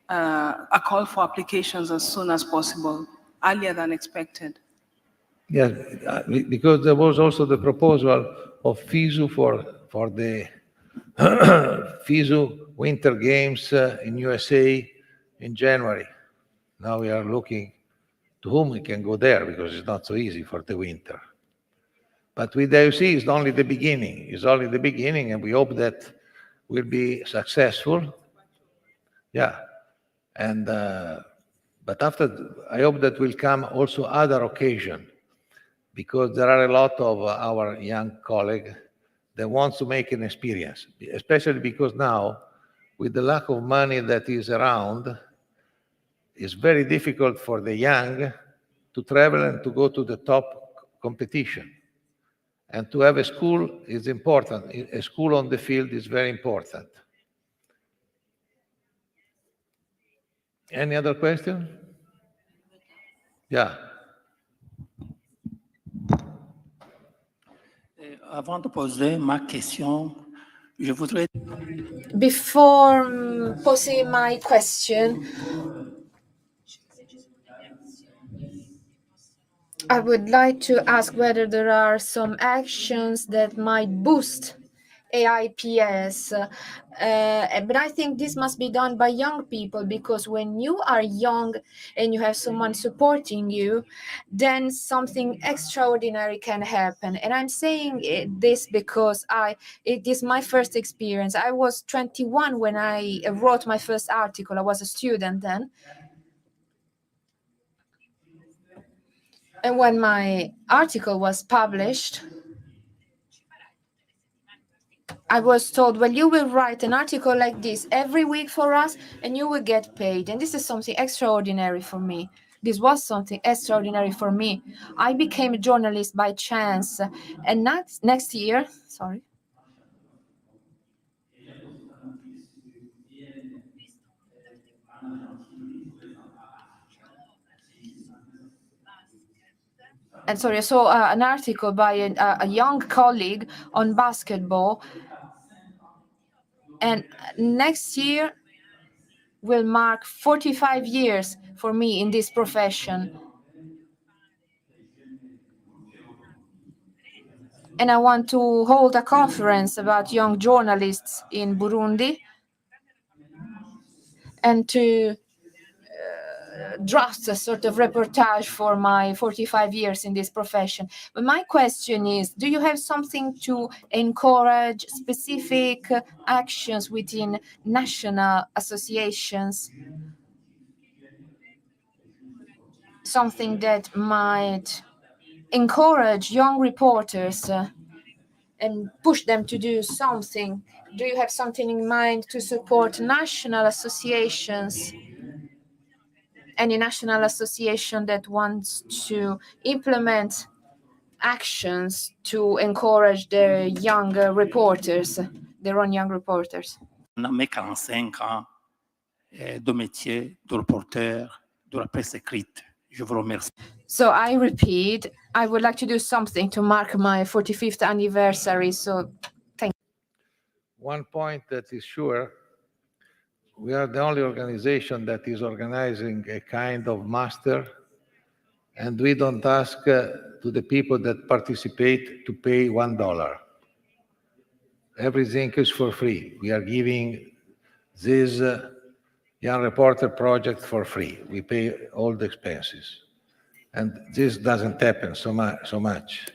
a call for applications as soon as possible, earlier than expected. Yes, because there was also the proposal of FISU for the FISU Winter Games in USA in January. Now we are looking to whom we can go there because it's not so easy for the winter. But with the IOC, it's only the beginning. It's only the beginning, and we hope that we'll be successful. Yeah, and but after, I hope that will come also other occasion, because there are a lot of our young colleagues that want to make an experience, especially because now, with the lack of money that is around, it's very difficult for the young to travel and to go to the top competition. And to have a school is important. A school on the field is very important. Any other question? Yeah. Avant de poser ma question, je voudrais... Before posing my question, I would like to ask whether there are some actions that might boost AIPS. But I think this must be done by young people, because when you are young and you have someone supporting you, then something extraordinary can happen. And I'm saying this because it is my first experience. I was 21 when I wrote my first article. I was a student then. And when my article was published, I was told, well, you will write an article like this every week for us and you will get paid. And this is something extraordinary for me. This was something extraordinary for me. I became a journalist by chance. And next year, sorry. And sorry, I saw an article by a young colleague on basketball. And next year will mark 45 years for me in this profession. And I want to hold a conference about young journalists in Burundi and to draft a sort of reportage for my 45 years in this profession. But my question is, do you have something to encourage specific actions within national associations? Something that might encourage young reporters and push them to do something? Do you have something in mind to support national associations? Any national association that wants to implement actions to encourage their younger reporters, their own young reporters? Mes 45 ans de métier de reporter de la presse écrite. Je vous remercie. So I repeat, I would like to do something to mark my 45th anniversary. So thank you. One point that is sure, we are the only organization that is organizing a kind of master, and we don't ask to the people that participate to pay $1. Everything is for free. We are giving this young reporter project for free. We pay all the expenses. And this doesn't happen so much.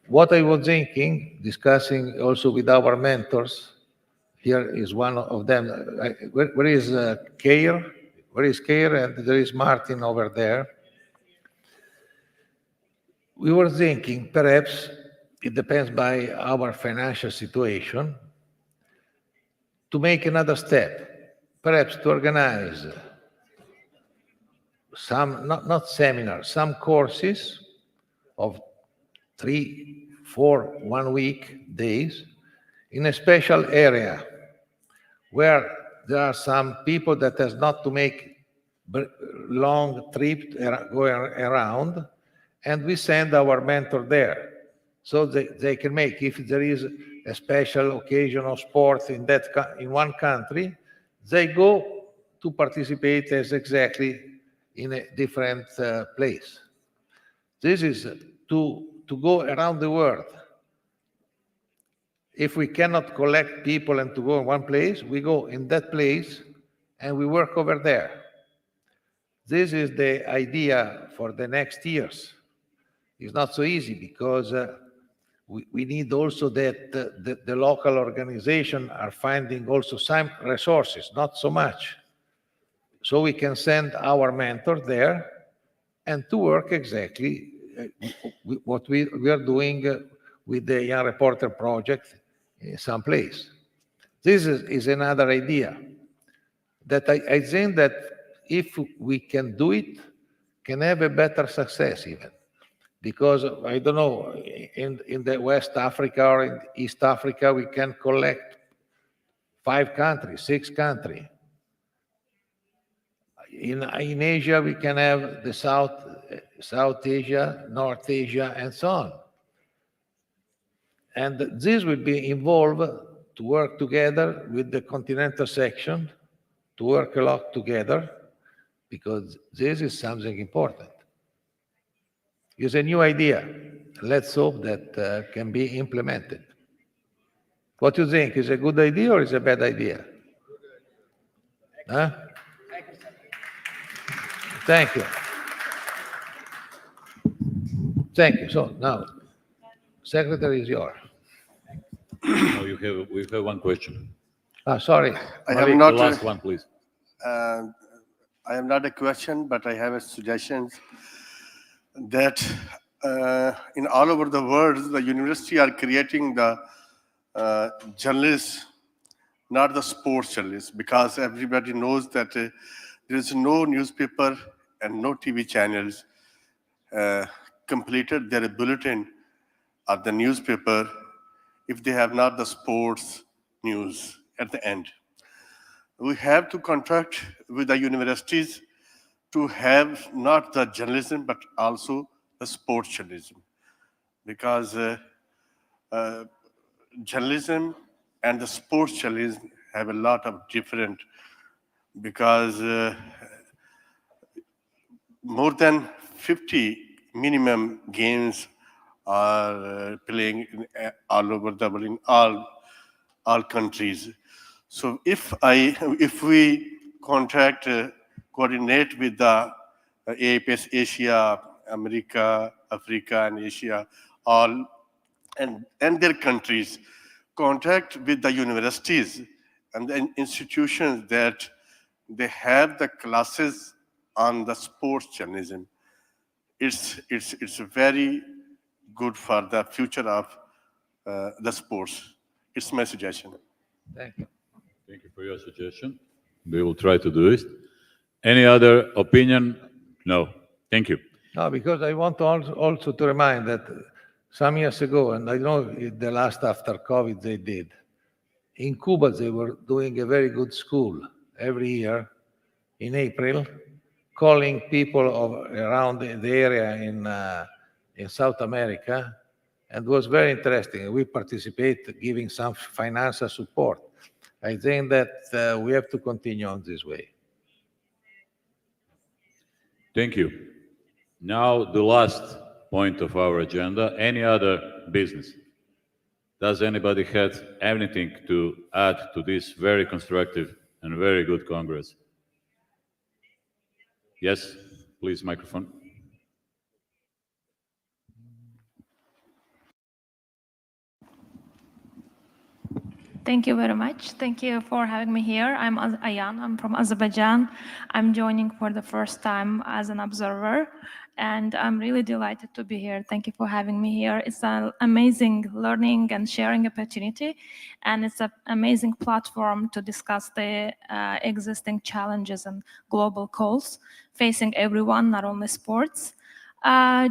What I was thinking, discussing also with our mentors, here is one of them. Where is Keir? Where is Keir? And there is Martin over there. We were thinking, perhaps, it depends by our financial situation, to make another step, perhaps to organize some, not seminars, some courses of 3, 4, 1 week days in a special area where there are some people that has not to make long trip going around, and we send our mentor there. So they can make, if there is a special occasion of sport in one country, they go to participate as exactly in a different place. This is to go around the world. If we cannot collect people and to go in one place, we go in that place and we work over there. This is the idea for the next years. It's not so easy because we need also that the local organization are finding also some resources, not so much. So we can send our mentor there and to work exactly what we are doing with the Young Reporter Project in some place. This is another idea that I think that if we can do it, can have a better success even. Because, I don't know, in the West Africa or in East Africa, we can collect 5 countries, 6 countries. In Asia, we can have the South Asia, North Asia, and so on. And this will be involved to work together with the continental section, to work a lot together, because this is something important. It's a new idea. Let's hope that can be implemented. What do you think? Is it a good idea or is it a bad idea? Huh? Thank you. Thank you. So now, Secretary is yours. No, we have one question. Sorry. I have The not. last one, please. I have not a question, but I have a suggestion that in all over the world, the university are creating the journalists, not the sports journalists, because everybody knows that there is no newspaper and no TV channels completed their bulletin or the newspaper if they have not the sports news at the end. We have to contract with the universities to have not the journalism, but also the sports journalism. Because journalism and the sports journalism have a lot of different, because more than 50 minimum games are playing all over the world, in all countries. So if we coordinate with the AIPS Asia, America, Africa, and Asia, all and their countries, contact with the universities and the institutions that they have the classes on the sports journalism. It's very good for the future of the sports. It's my suggestion. Thank you. Thank you for your suggestion. We will try to do it. Any other opinion? No. Thank you. No, because I want also to remind that some years ago, and I know the last after COVID they did, in Cuba they were doing a very good school every year in April, calling people around the area in South America, and it was very interesting. We participate, giving some financial support. I think that we have to continue on this way. Thank you. Now, the last point of our agenda, any other business? Does anybody have anything to add to this very constructive and very good Congress? Yes, please, microphone. Thank you very much. Thank you for having me here. I'm Ayan. I'm from Azerbaijan. I'm joining for the first time as an observer, and I'm really delighted to be here. Thank you for having me here. It's an amazing learning and sharing opportunity, and it's an amazing platform to discuss the existing challenges and global calls facing everyone, not only sports.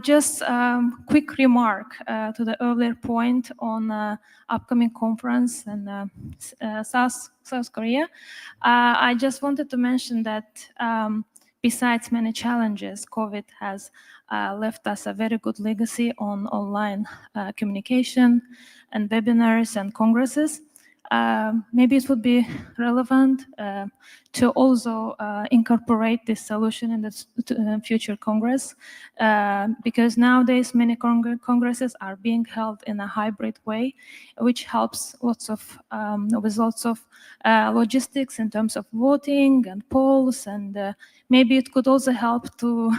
Just quick remark to the earlier point on upcoming conference in South Korea. I just wanted to mention that besides many challenges, COVID has left us a very good legacy on online communication and webinars and congresses. Maybe it would be relevant to also incorporate this solution in the future Congress, because nowadays many congresses are being held in a hybrid way, which helps lots of with lots of logistics in terms of voting and polls, and maybe it could also help to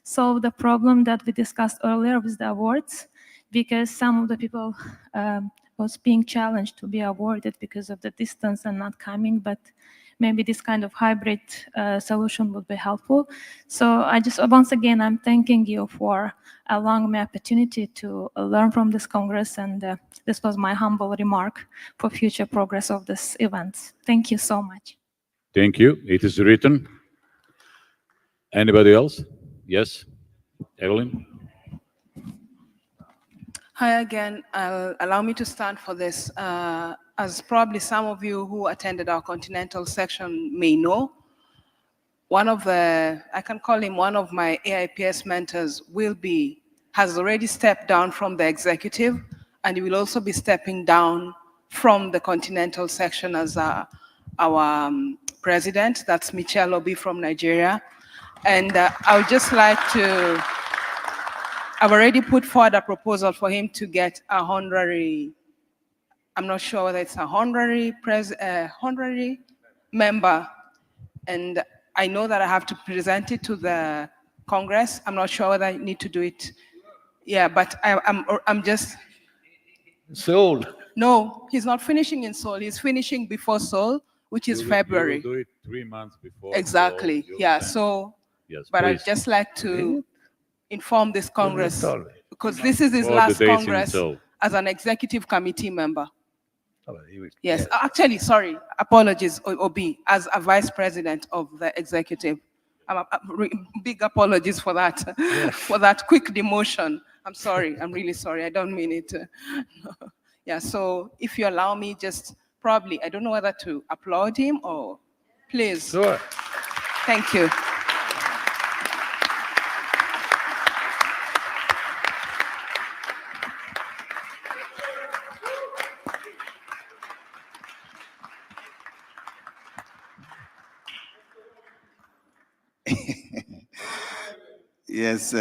solve the problem that we discussed earlier with the awards, because some of the people was being challenged to be awarded because of the distance and not coming, but maybe this kind of hybrid solution would be helpful. So I just, once again, I'm thanking you for allowing me opportunity to learn from this Congress, and this was my humble remark for future progress of this event. Thank you so much. Thank you. It is written. Anybody else? Yes, Evelyn? Hi again. Allow me to stand for this. As probably some of you who attended our continental section may know, one of the, I can call him one of my AIPS mentors, has already stepped down from the executive, and he will also be stepping down from the continental section as our president. That's Michelle Obi from Nigeria. And I would just like to, I've already put forward a proposal for him to get a honorary, I'm not sure whether it's a honorary member, and I know that I have to present it to the Congress. I'm not sure whether I need to do it. Yeah, but I'm just... Seoul. No, he's not finishing in Seoul. He's finishing before Seoul, which is February. You will do it 3 months before. Exactly, yeah, so, yes, but please. I'd just like to inform this Congress, because this is his All the last days in Congress Seoul. as an executive committee member. Yes. Yes, actually, sorry, apologies, Obi, as a vice president of the executive. Big apologies for that, for that quick demotion. I'm sorry, I'm really sorry, I don't mean it. Yeah, so if you allow me, just probably, I don't know whether to applaud him or please. Sure. Thank you. Yes,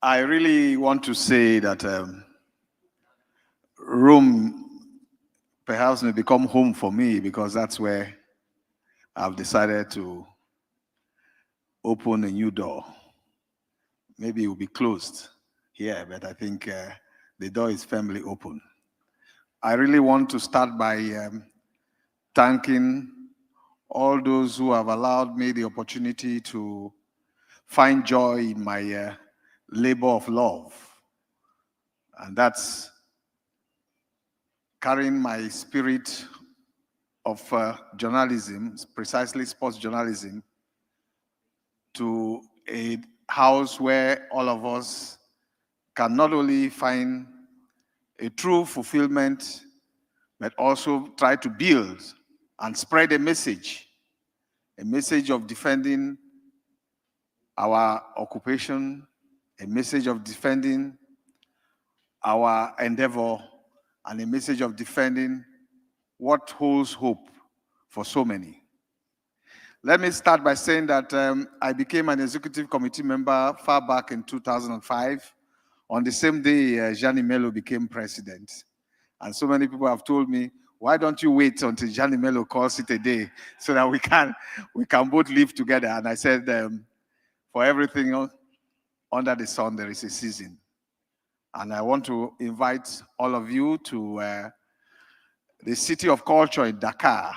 I really want to say that Rome perhaps may become home for me, because that's where I've decided to open a new door. Maybe it will be closed here, but I think the door is firmly open. I really want to start by thanking all those who have allowed me the opportunity to find joy in my labor of love. And that's carrying my spirit of journalism, precisely sports journalism, to a house where all of us can not only find a true fulfillment, but also try to build and spread a message of defending our occupation, a message of defending our endeavor, and a message of defending what holds hope for so many. Let me start by saying that I became an executive committee member far back in 2005, on the same day Gianni Mello became president. And so many people have told me, why don't you wait until Gianni Mello calls it a day so that we can both live together? And I said, for everything under the sun, there is a season. And I want to invite all of you to the City of Culture in Dakar,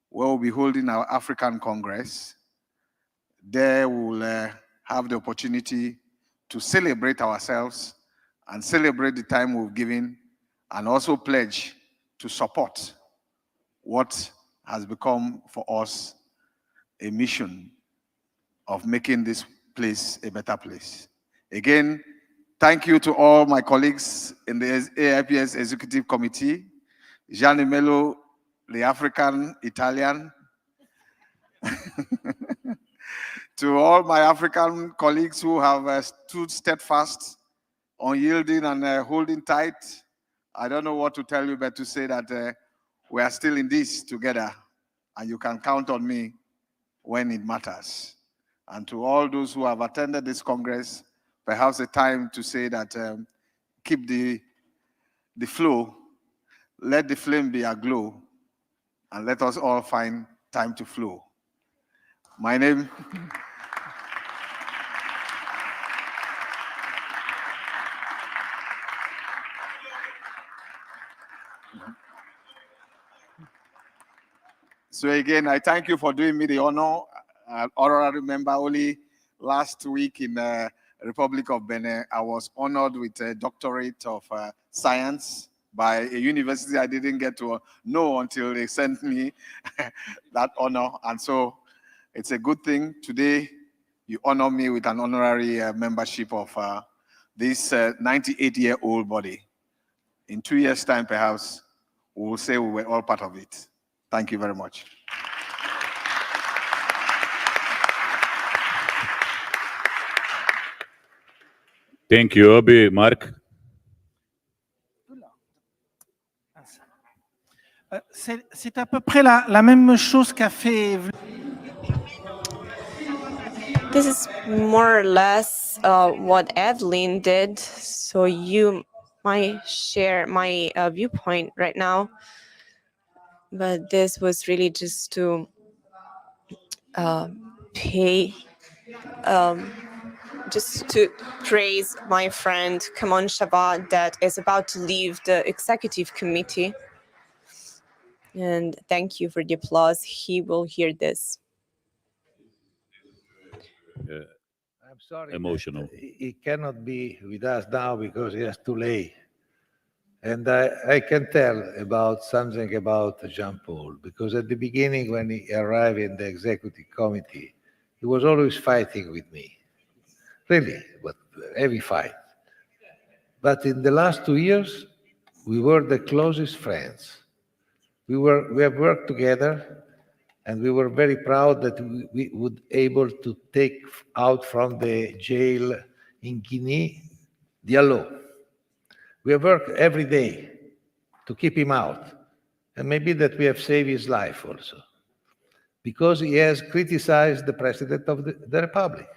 where we'll be holding our African Congress. There we'll have the opportunity to celebrate ourselves and celebrate the time we've given, and also pledge to support what has become for us a mission of making this place a better place. Again, thank you to all my colleagues in the AIPS Executive Committee, Gianni Melo, the African Italian, to all my African colleagues who have stood steadfast, unyielding and holding tight. I don't know what to tell you, but to say that we are still in this together, and you can count on me when it matters. And to all those who have attended this Congress, perhaps a time to say that keep the flow, let the flame be aglow, and let us all find time to flow. My name... So again, I thank you for doing me the honor. Honorary member only last week in the Republic of Benin, I was honored with a doctorate of science by a university I didn't get to know until they sent me that honor. And so it's a good thing. Today, you honor me with an honorary membership of this 98-year-old body. In 2 years' time, perhaps, we will say we were all part of it. Thank you very much. Thank you, Obi. Mark? C'est à peu près la même chose qu'a fait... This is more or less what Evelyn did, so you might share my viewpoint right now. But this was really just to just to praise my friend Kamon Shabbat that is about to leave the executive committee. And thank you for the applause. He will hear this. I'm sorry. Emotional. He cannot be with us now because he has to lay. And I can tell about something about Jean-Paul, because at the beginning when he arrived in the executive committee, he was always fighting with me. Really, but heavy fight. But in the last 2 years, we were the closest friends. We have worked together, and we were very proud that we would able to take out from the jail in Guinea Diallo. We have worked every day to keep him out, and maybe that we have saved his life also, because he has criticized the President of the Republic.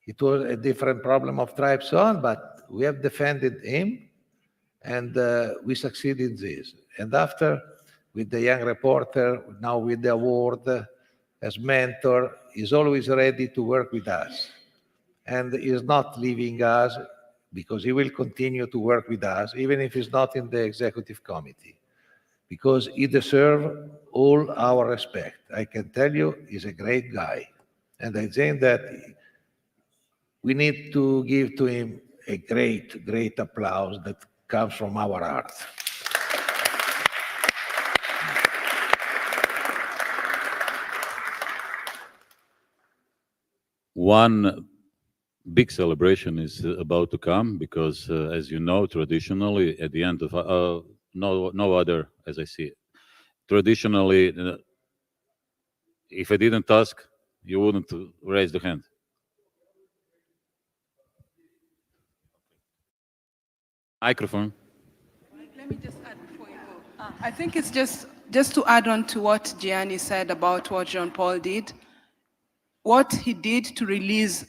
It was a different problem of tribes on, but we have defended him, and we succeeded in this. And after, with the young reporter, now with the award as mentor, he's always ready to work with us. And he's not leaving us, because he will continue to work with us, even if he's not in the executive committee, because he deserves all our respect. I can tell you, he's a great guy. And I think that we need to give to him a great, great applause that comes from our heart. One big celebration is about to come because, as you know, traditionally at the end of no other, as I see it, traditionally, if I didn't ask, you wouldn't raise the hand. Microphone. Let me just add before you go. I think it's just to add on to what Gianni said about what Jean-Paul did. What he did to release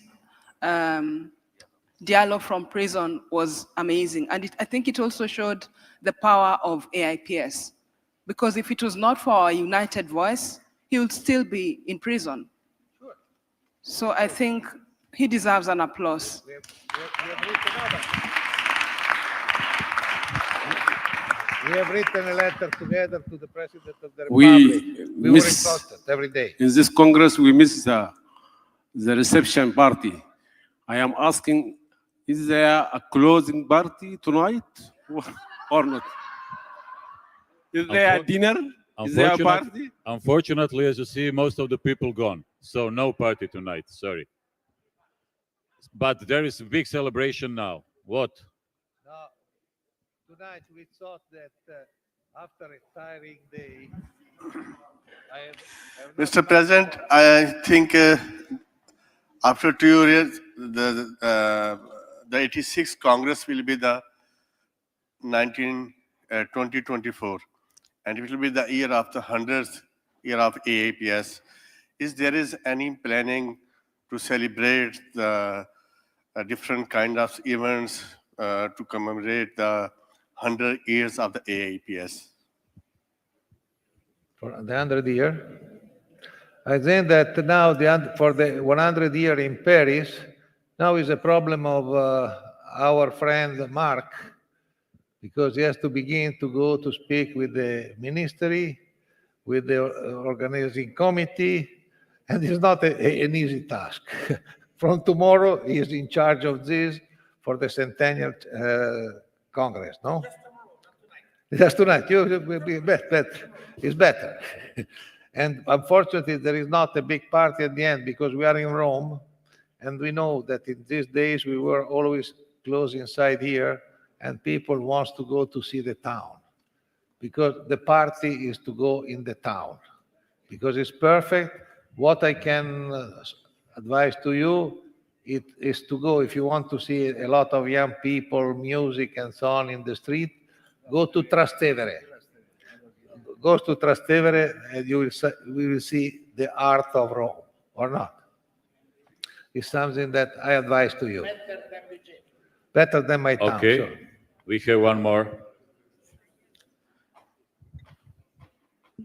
Diallo from prison was amazing. And I think it also showed the power of AIPS. Because if it was not for our united voice, he would still be in prison. Sure. So I think he deserves an applause. We have written a letter together to the President of the Republic. We were in contact every day. In this Congress, we miss the reception party. I am asking, is there a closing party tonight or not? Is there a dinner? Is there a party? Unfortunately, as you see, most of the people gone. So no party tonight, sorry. But there is a big celebration now. What? Now, tonight we thought that after a tiring day, Mr. President, I think after 2 years, the 86th Congress will be the 2024, and it will be the year of the 100th year of AIPS. Is there any planning to celebrate the different kind of events to commemorate the 100 years of the AIPS? For the 100th year, I think that now for the 100th year in Paris, now is a problem of our friend Mark, because he has to begin to go to speak with the ministry, with the organizing committee, and it's not an easy task. From tomorrow, he is in charge of this for the Centennial Congress, no? Just tonight. It's better. And unfortunately, there is not a big party at the end because we are in Rome, and we know that in these days we were always close inside here, and people want to go to see the town because the party is to go in the town because it's perfect. What I can advise to you is to go, if you want to see a lot of young people, music and so on in the street, go to Trastevere. Go to Trastevere and we will see the art of Rome, or not. It's something that I advise to you. Better than my town. Okay, sure. we have one more.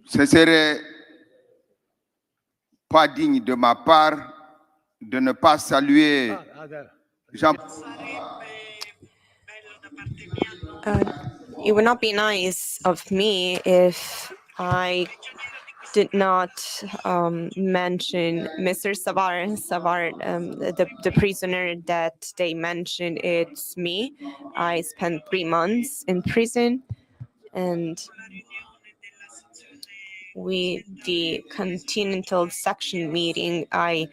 Ce serait pas digne de ma part de ne pas saluer Jean. It would not be nice of me if I did not mention Mr. Savard, the prisoner that they mentioned. It's me. I spent 3 months in prison, and with the Continental Section meeting, I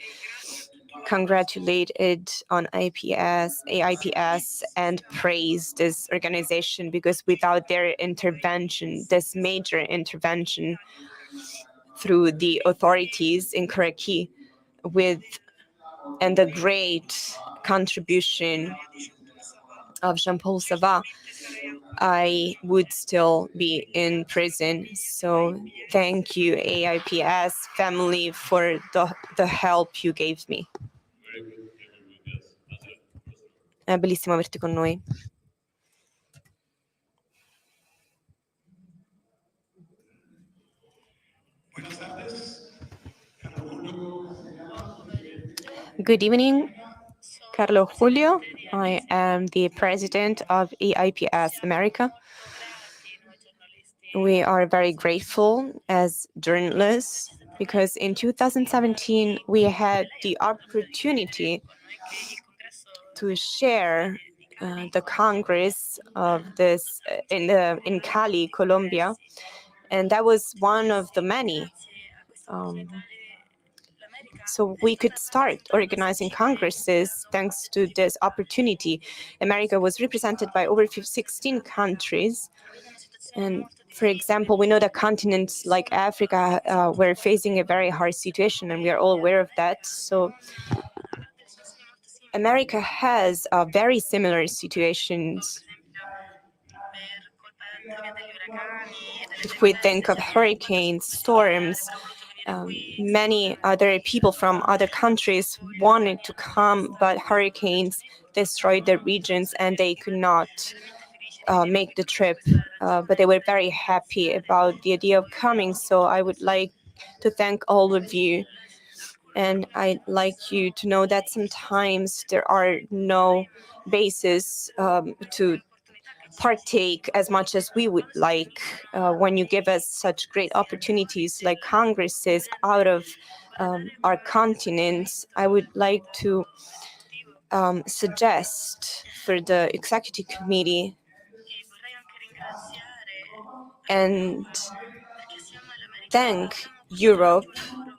congratulated on AIPS and praised this organization because without their intervention, this major intervention through the authorities in Kharkiv, and the great contribution of Jean-Paul Savard, I would still be in prison. So thank you, AIPS family, for the help you gave me. È bellissimo averti con noi. Good evening, Carlo Julio. I am the president of AIPS America. We are very grateful as journalists because in 2017 we had the opportunity to share the Congress of this in Cali, Colombia, and that was one of the many. So we could start organizing congresses thanks to this opportunity. America was represented by over 16 countries. And for example, we know that continents like Africa were facing a very hard situation, and we are all aware of that. So America has very similar situations. If we think of hurricanes, storms, many other people from other countries wanted to come, but hurricanes destroyed their regions and they could not make the trip. But they were very happy about the idea of coming. So I would like to thank all of you. And I'd like you to know that sometimes there are no bases to partake as much as we would like when you give us such great opportunities like congresses out of our continents. I would like to suggest for the executive committee and thank Europe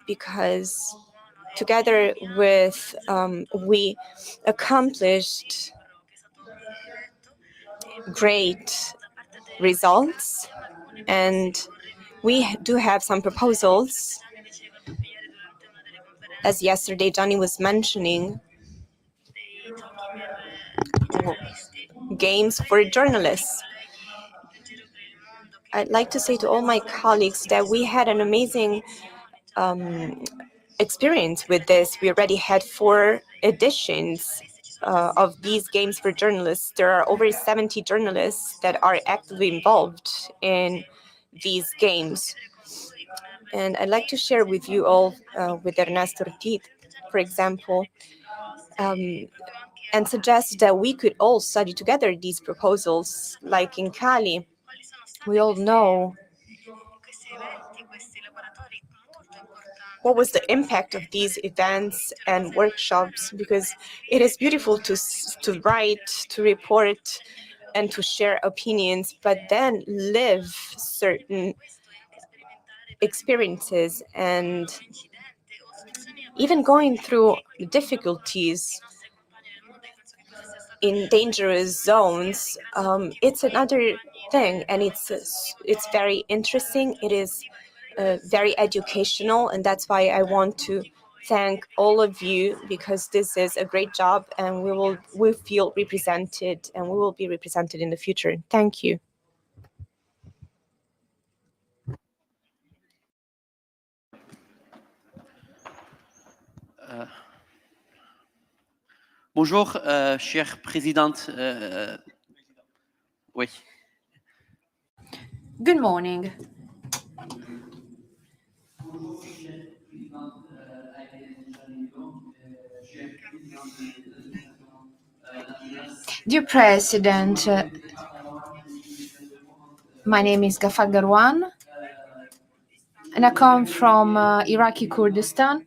because together with, we accomplished great results, and we do have some proposals. As yesterday Johnny was mentioning, games for journalists. I'd like to say to all my colleagues that we had an amazing experience with this. We already had 4 editions of these games for journalists. There are over 70 journalists that are actively involved in these games. And I'd like to share with you all, with Ernesto Ortiz, for example, and suggest that we could all study together these proposals, like in Cali. We all know what was the impact of these events and workshops, because it is beautiful to write, to report, and to share opinions, but then live certain experiences. And even going through difficulties in dangerous zones, it's another thing, and it's very interesting. It is very educational, and that's why I want to thank all of you, because this is a great job, and we feel represented, and we will be represented in the future. Thank you. Bonjour, chère présidente. Oui. Good morning. Dear President, my name is Gafar Garwan, and I come from Iraqi Kurdistan.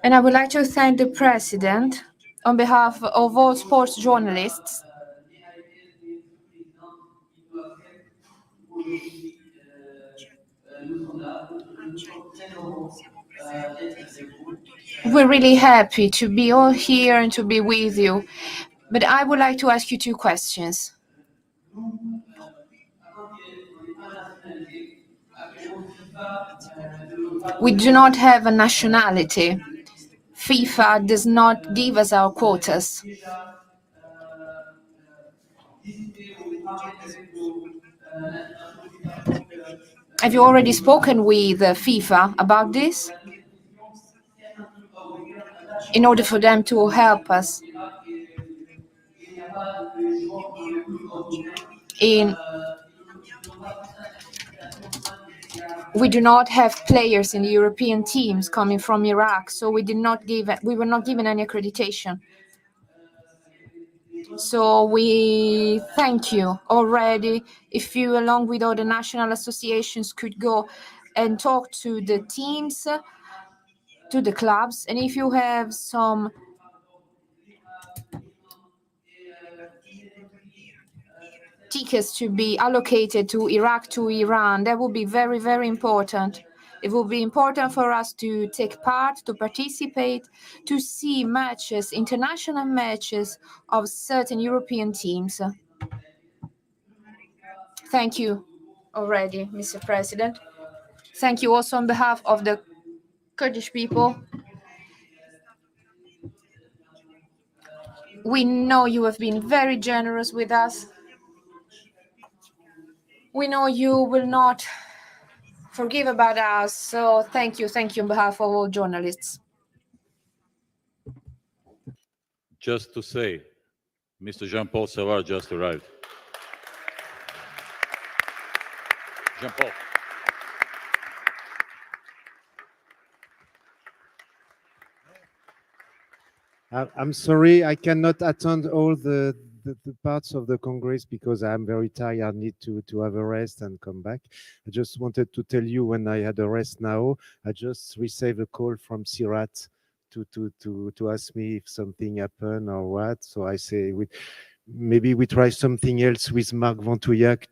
And I would like to thank the President on behalf of all sports journalists. We're really happy to be all here and to be with you. But I would like to ask you 2 questions. We do not have a nationality. FIFA does not give us our quotas. Have you already spoken with FIFA about this? In order for them to help us we do not have players in the European teams coming from Iraq, so we were not given any accreditation. So we thank you already. If you, along with all the national associations, could go and talk to the teams, to the clubs, and if you have some tickets to be allocated to Iraq, to Iran, that would be very, very important. It will be important for us to take part, to participate, to see matches, international matches of certain European teams. Thank you already, Mr. President. Thank you also on behalf of the Kurdish people. We know you have been very generous with us. We know you will not forgive about us, so thank you on behalf of all journalists. Just to say, Mr. Jean-Paul Savard just arrived. Jean-Paul. I'm sorry, I cannot attend all the parts of the Congress because I'm very tired. I need to have a rest and come back. I just wanted to tell you when I had a rest now, I just received a call from Sirat to ask me if something happened or what. So I say, maybe we try something else with Marc Ventouillac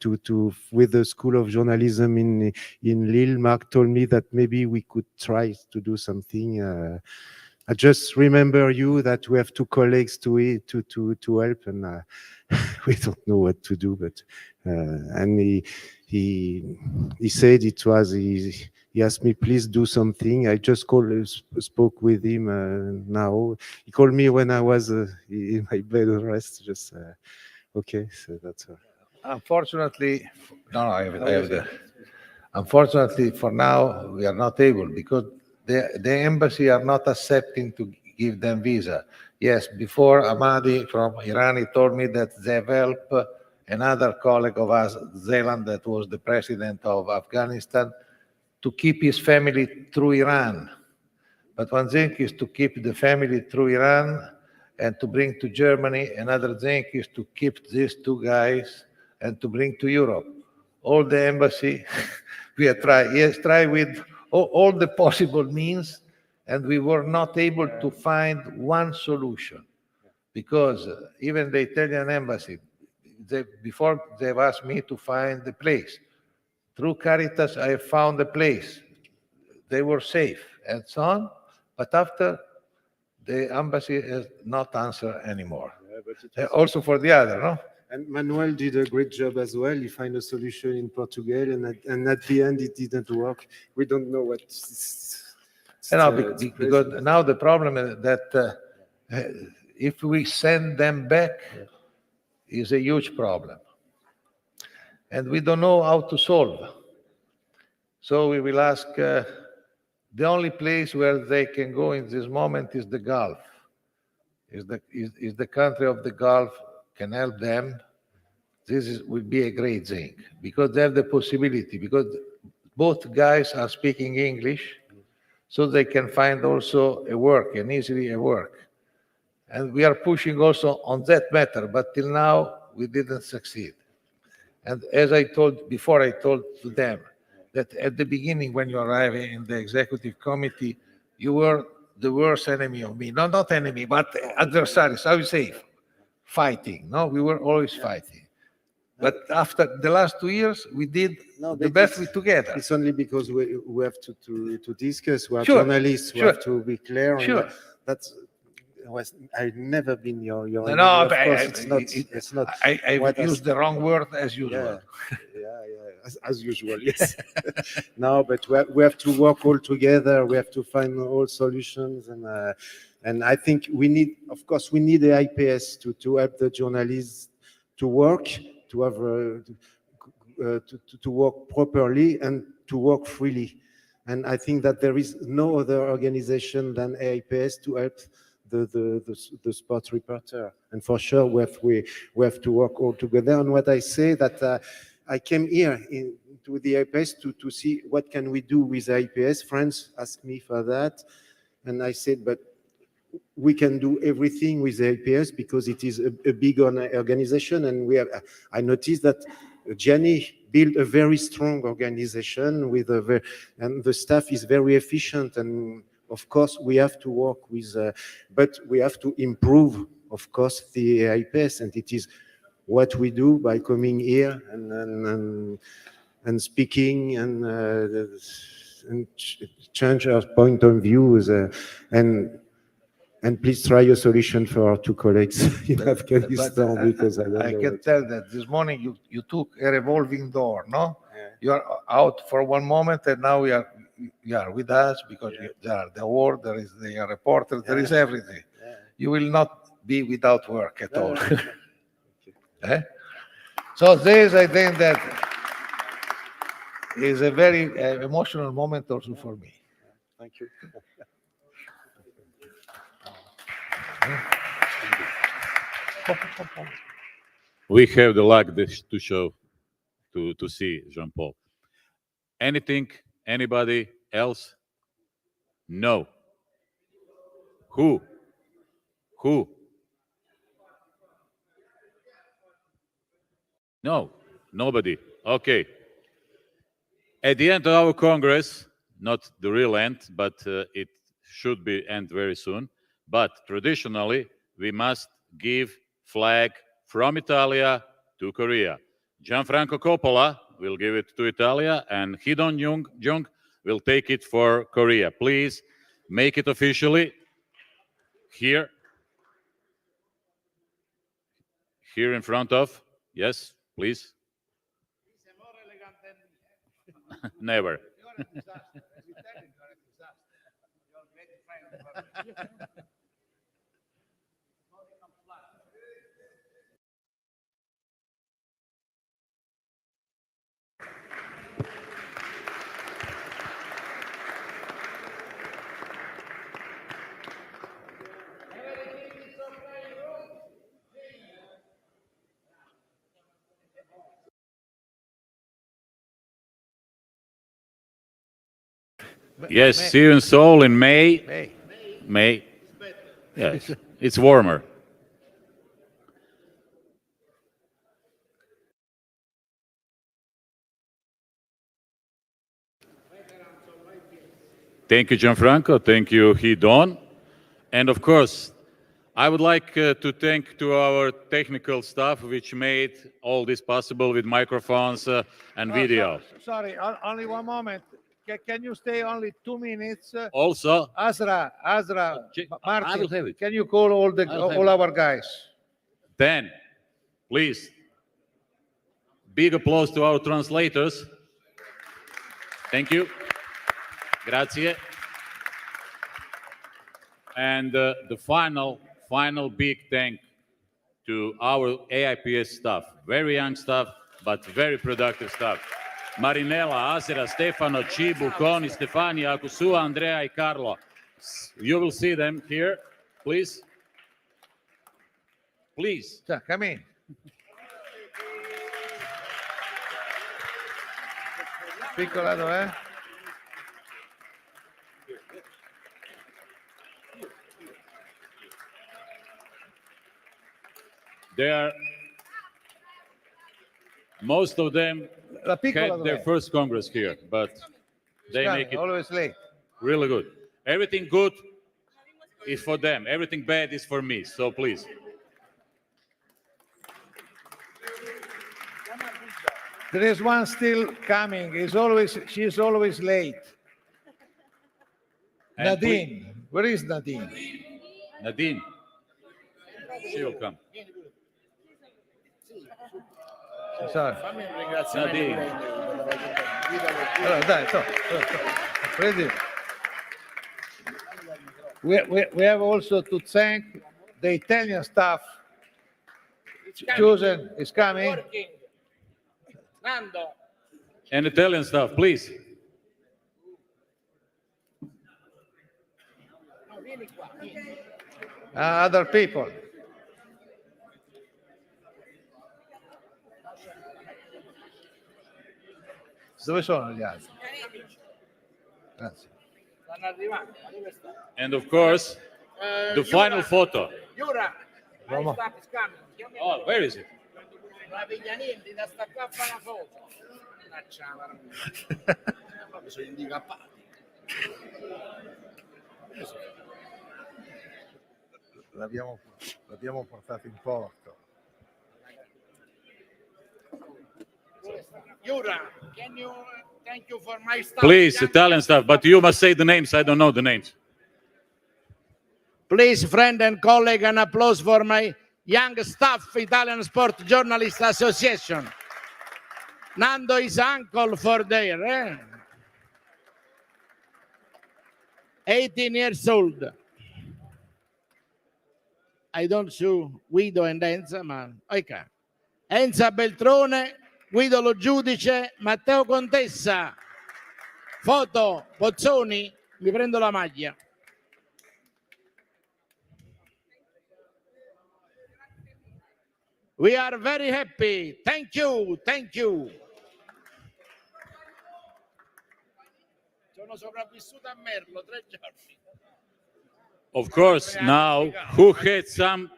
with the School of Journalism in Lille. Marc told me that maybe we could try to do something. I just remember you that we have 2 colleagues to help, and we don't know what to do. But and he said it was he asked me, please do something. I just spoke with him now. He called me when I was in my bed rest. Just okay, so that's all. Unfortunately, no, I have the. Unfortunately, for now, we are not able because the embassy are not accepting to give them visa. Yes, before Ahmadi from Iran, he told me that they have helped another colleague of us, Zeland, that was the president of Afghanistan, to keep his family through Iran. But one thing is to keep the family through Iran and to bring to Germany. Another thing is to keep these 2 guys and to bring to Europe. All the embassy, we have tried, yes, try with all the possible means, and we were not able to find one solution because even the Italian embassy, before they've asked me to find the place. Through Caritas, I found a place. They were safe and so on, but after the embassy has not answered anymore. Also for the other, no? And Manuel did a great job as well. He found a solution in Portugal, and at the end it didn't work. We don't know what. Because now the problem is that if we send them back, is a huge problem, and we don't know how to solve. So we will ask. The only place where they can go in this moment is the Gulf. Is the country of the Gulf can help them. This would be a great thing because they have the possibility, because both guys are speaking English, so they can find also a work, and easily a work. And we are pushing also on that matter, but till now we didn't succeed. And as I told before, I told to them that at the beginning, when you arrive in the executive committee, you were the worst enemy of me. No, not enemy, but adversaries. How you say? Fighting. No, we were always fighting. But after the last 2 years, we did the best together. It's only because we have to discuss. We are Sure, journalists. We sure. have to be clear. Sure. That's. I've never been your enemy. No, of but course, it's not. I used the wrong word as usual. Yeah. As usual, yes. No, but we have to work all together. We have to find all solutions, and I think we need, of course, we need the AIPS to help the journalists to work, to have to work properly and to work freely. And I think that there is no other organization than AIPS to help the sports reporter. And for sure, we have to work all together. And what I say that I came here to the AIPS to see what can we do with AIPS. Friends asked me for that, and I said, but we can do everything with the AIPS because it is a big organization, and I noticed that Gianni built a very strong organization with and the staff is very efficient. And of course, we have to work with, but we have to improve, of course, the AIPS, and it is what we do by coming here and speaking and change our point of view. And please try a solution for our 2 colleagues in Afghanistan, because I can tell that this morning you took a revolving door, no? Yeah. You are out for one moment, and now you are with us because there are the award, there is the reporter, there is everything. Yeah. You will not be without work at all. So this, I think that is a very emotional moment also for me. Thank you. We have the luck to show, to see Jean-Paul. Anything? Anybody else? No. Who? No, nobody. Okay. At the end of our Congress, not the real end, but it should be end very soon. But traditionally, we must give flag from Italia to Korea. Gianfranco Coppola will give it to Italia, and Hidon Jung will take it for Korea. Please make it officially here in front of. Yes, please. Never. Yes, see you in Seoul in May. May. Yes, it's warmer. Thank you, Gianfranco. Thank you, Hidon. And of course, I would like to thank to our technical staff, which made all this possible with microphones and video. Sorry, only one moment. Can you stay only 2 minutes? Also, Azra, Martin, I will have it. can you call all our guys? Then, please, big applause to our translators. Thank you. Grazie. And the final big thank to our AIPS staff. Very young staff, but very productive staff. Marinella, Asera, Stefano, Cibu, Coni, Stefania, Akusua, Andrea, and Carlo. You will see them here, please. Please. Come in. Piccolato, eh? They are, most of them had their first Congress here, but they make it always late. Really good. Everything good is for them. Everything bad is for me. So please. There is one still coming. She's always late. And Nadine. Where is Nadine? Nadine. She will come. Sorry. Nadine. Allora, dai, prendi. We have also to thank the Italian staff. Chosen is coming. And Italian staff, please. Other people. Dove sono gli altri? Grazie. And of course, the final photo. Vamos. Oh, where is it? L'abbiamo portato in porto. Can you thank you for my staff? Please, Italian staff, but you must say the names. I don't know the names. Please, friend and colleague, an applause for my young staff, Italian Sport Journalist Association. Nando is uncle for there. 18 years old. I don't show Guido and Enza, ma okay. Enza Beltrone, Guido Lo Giudice, Matteo Contessa. Foto, Pozzoni, mi prendo la maglia. We are very happy. Thank you, thank you. Sono sopravvissuto a Merlo 3 giorni. Of course, now, who had some,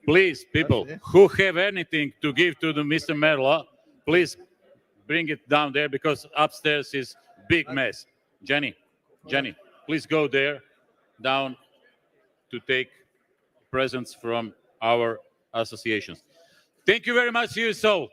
please, people, who have anything to give to the Mr. Merlo, please bring it down there because upstairs is big mess. Jenny, please go there down to take presents from our associations. Thank you very much, you so.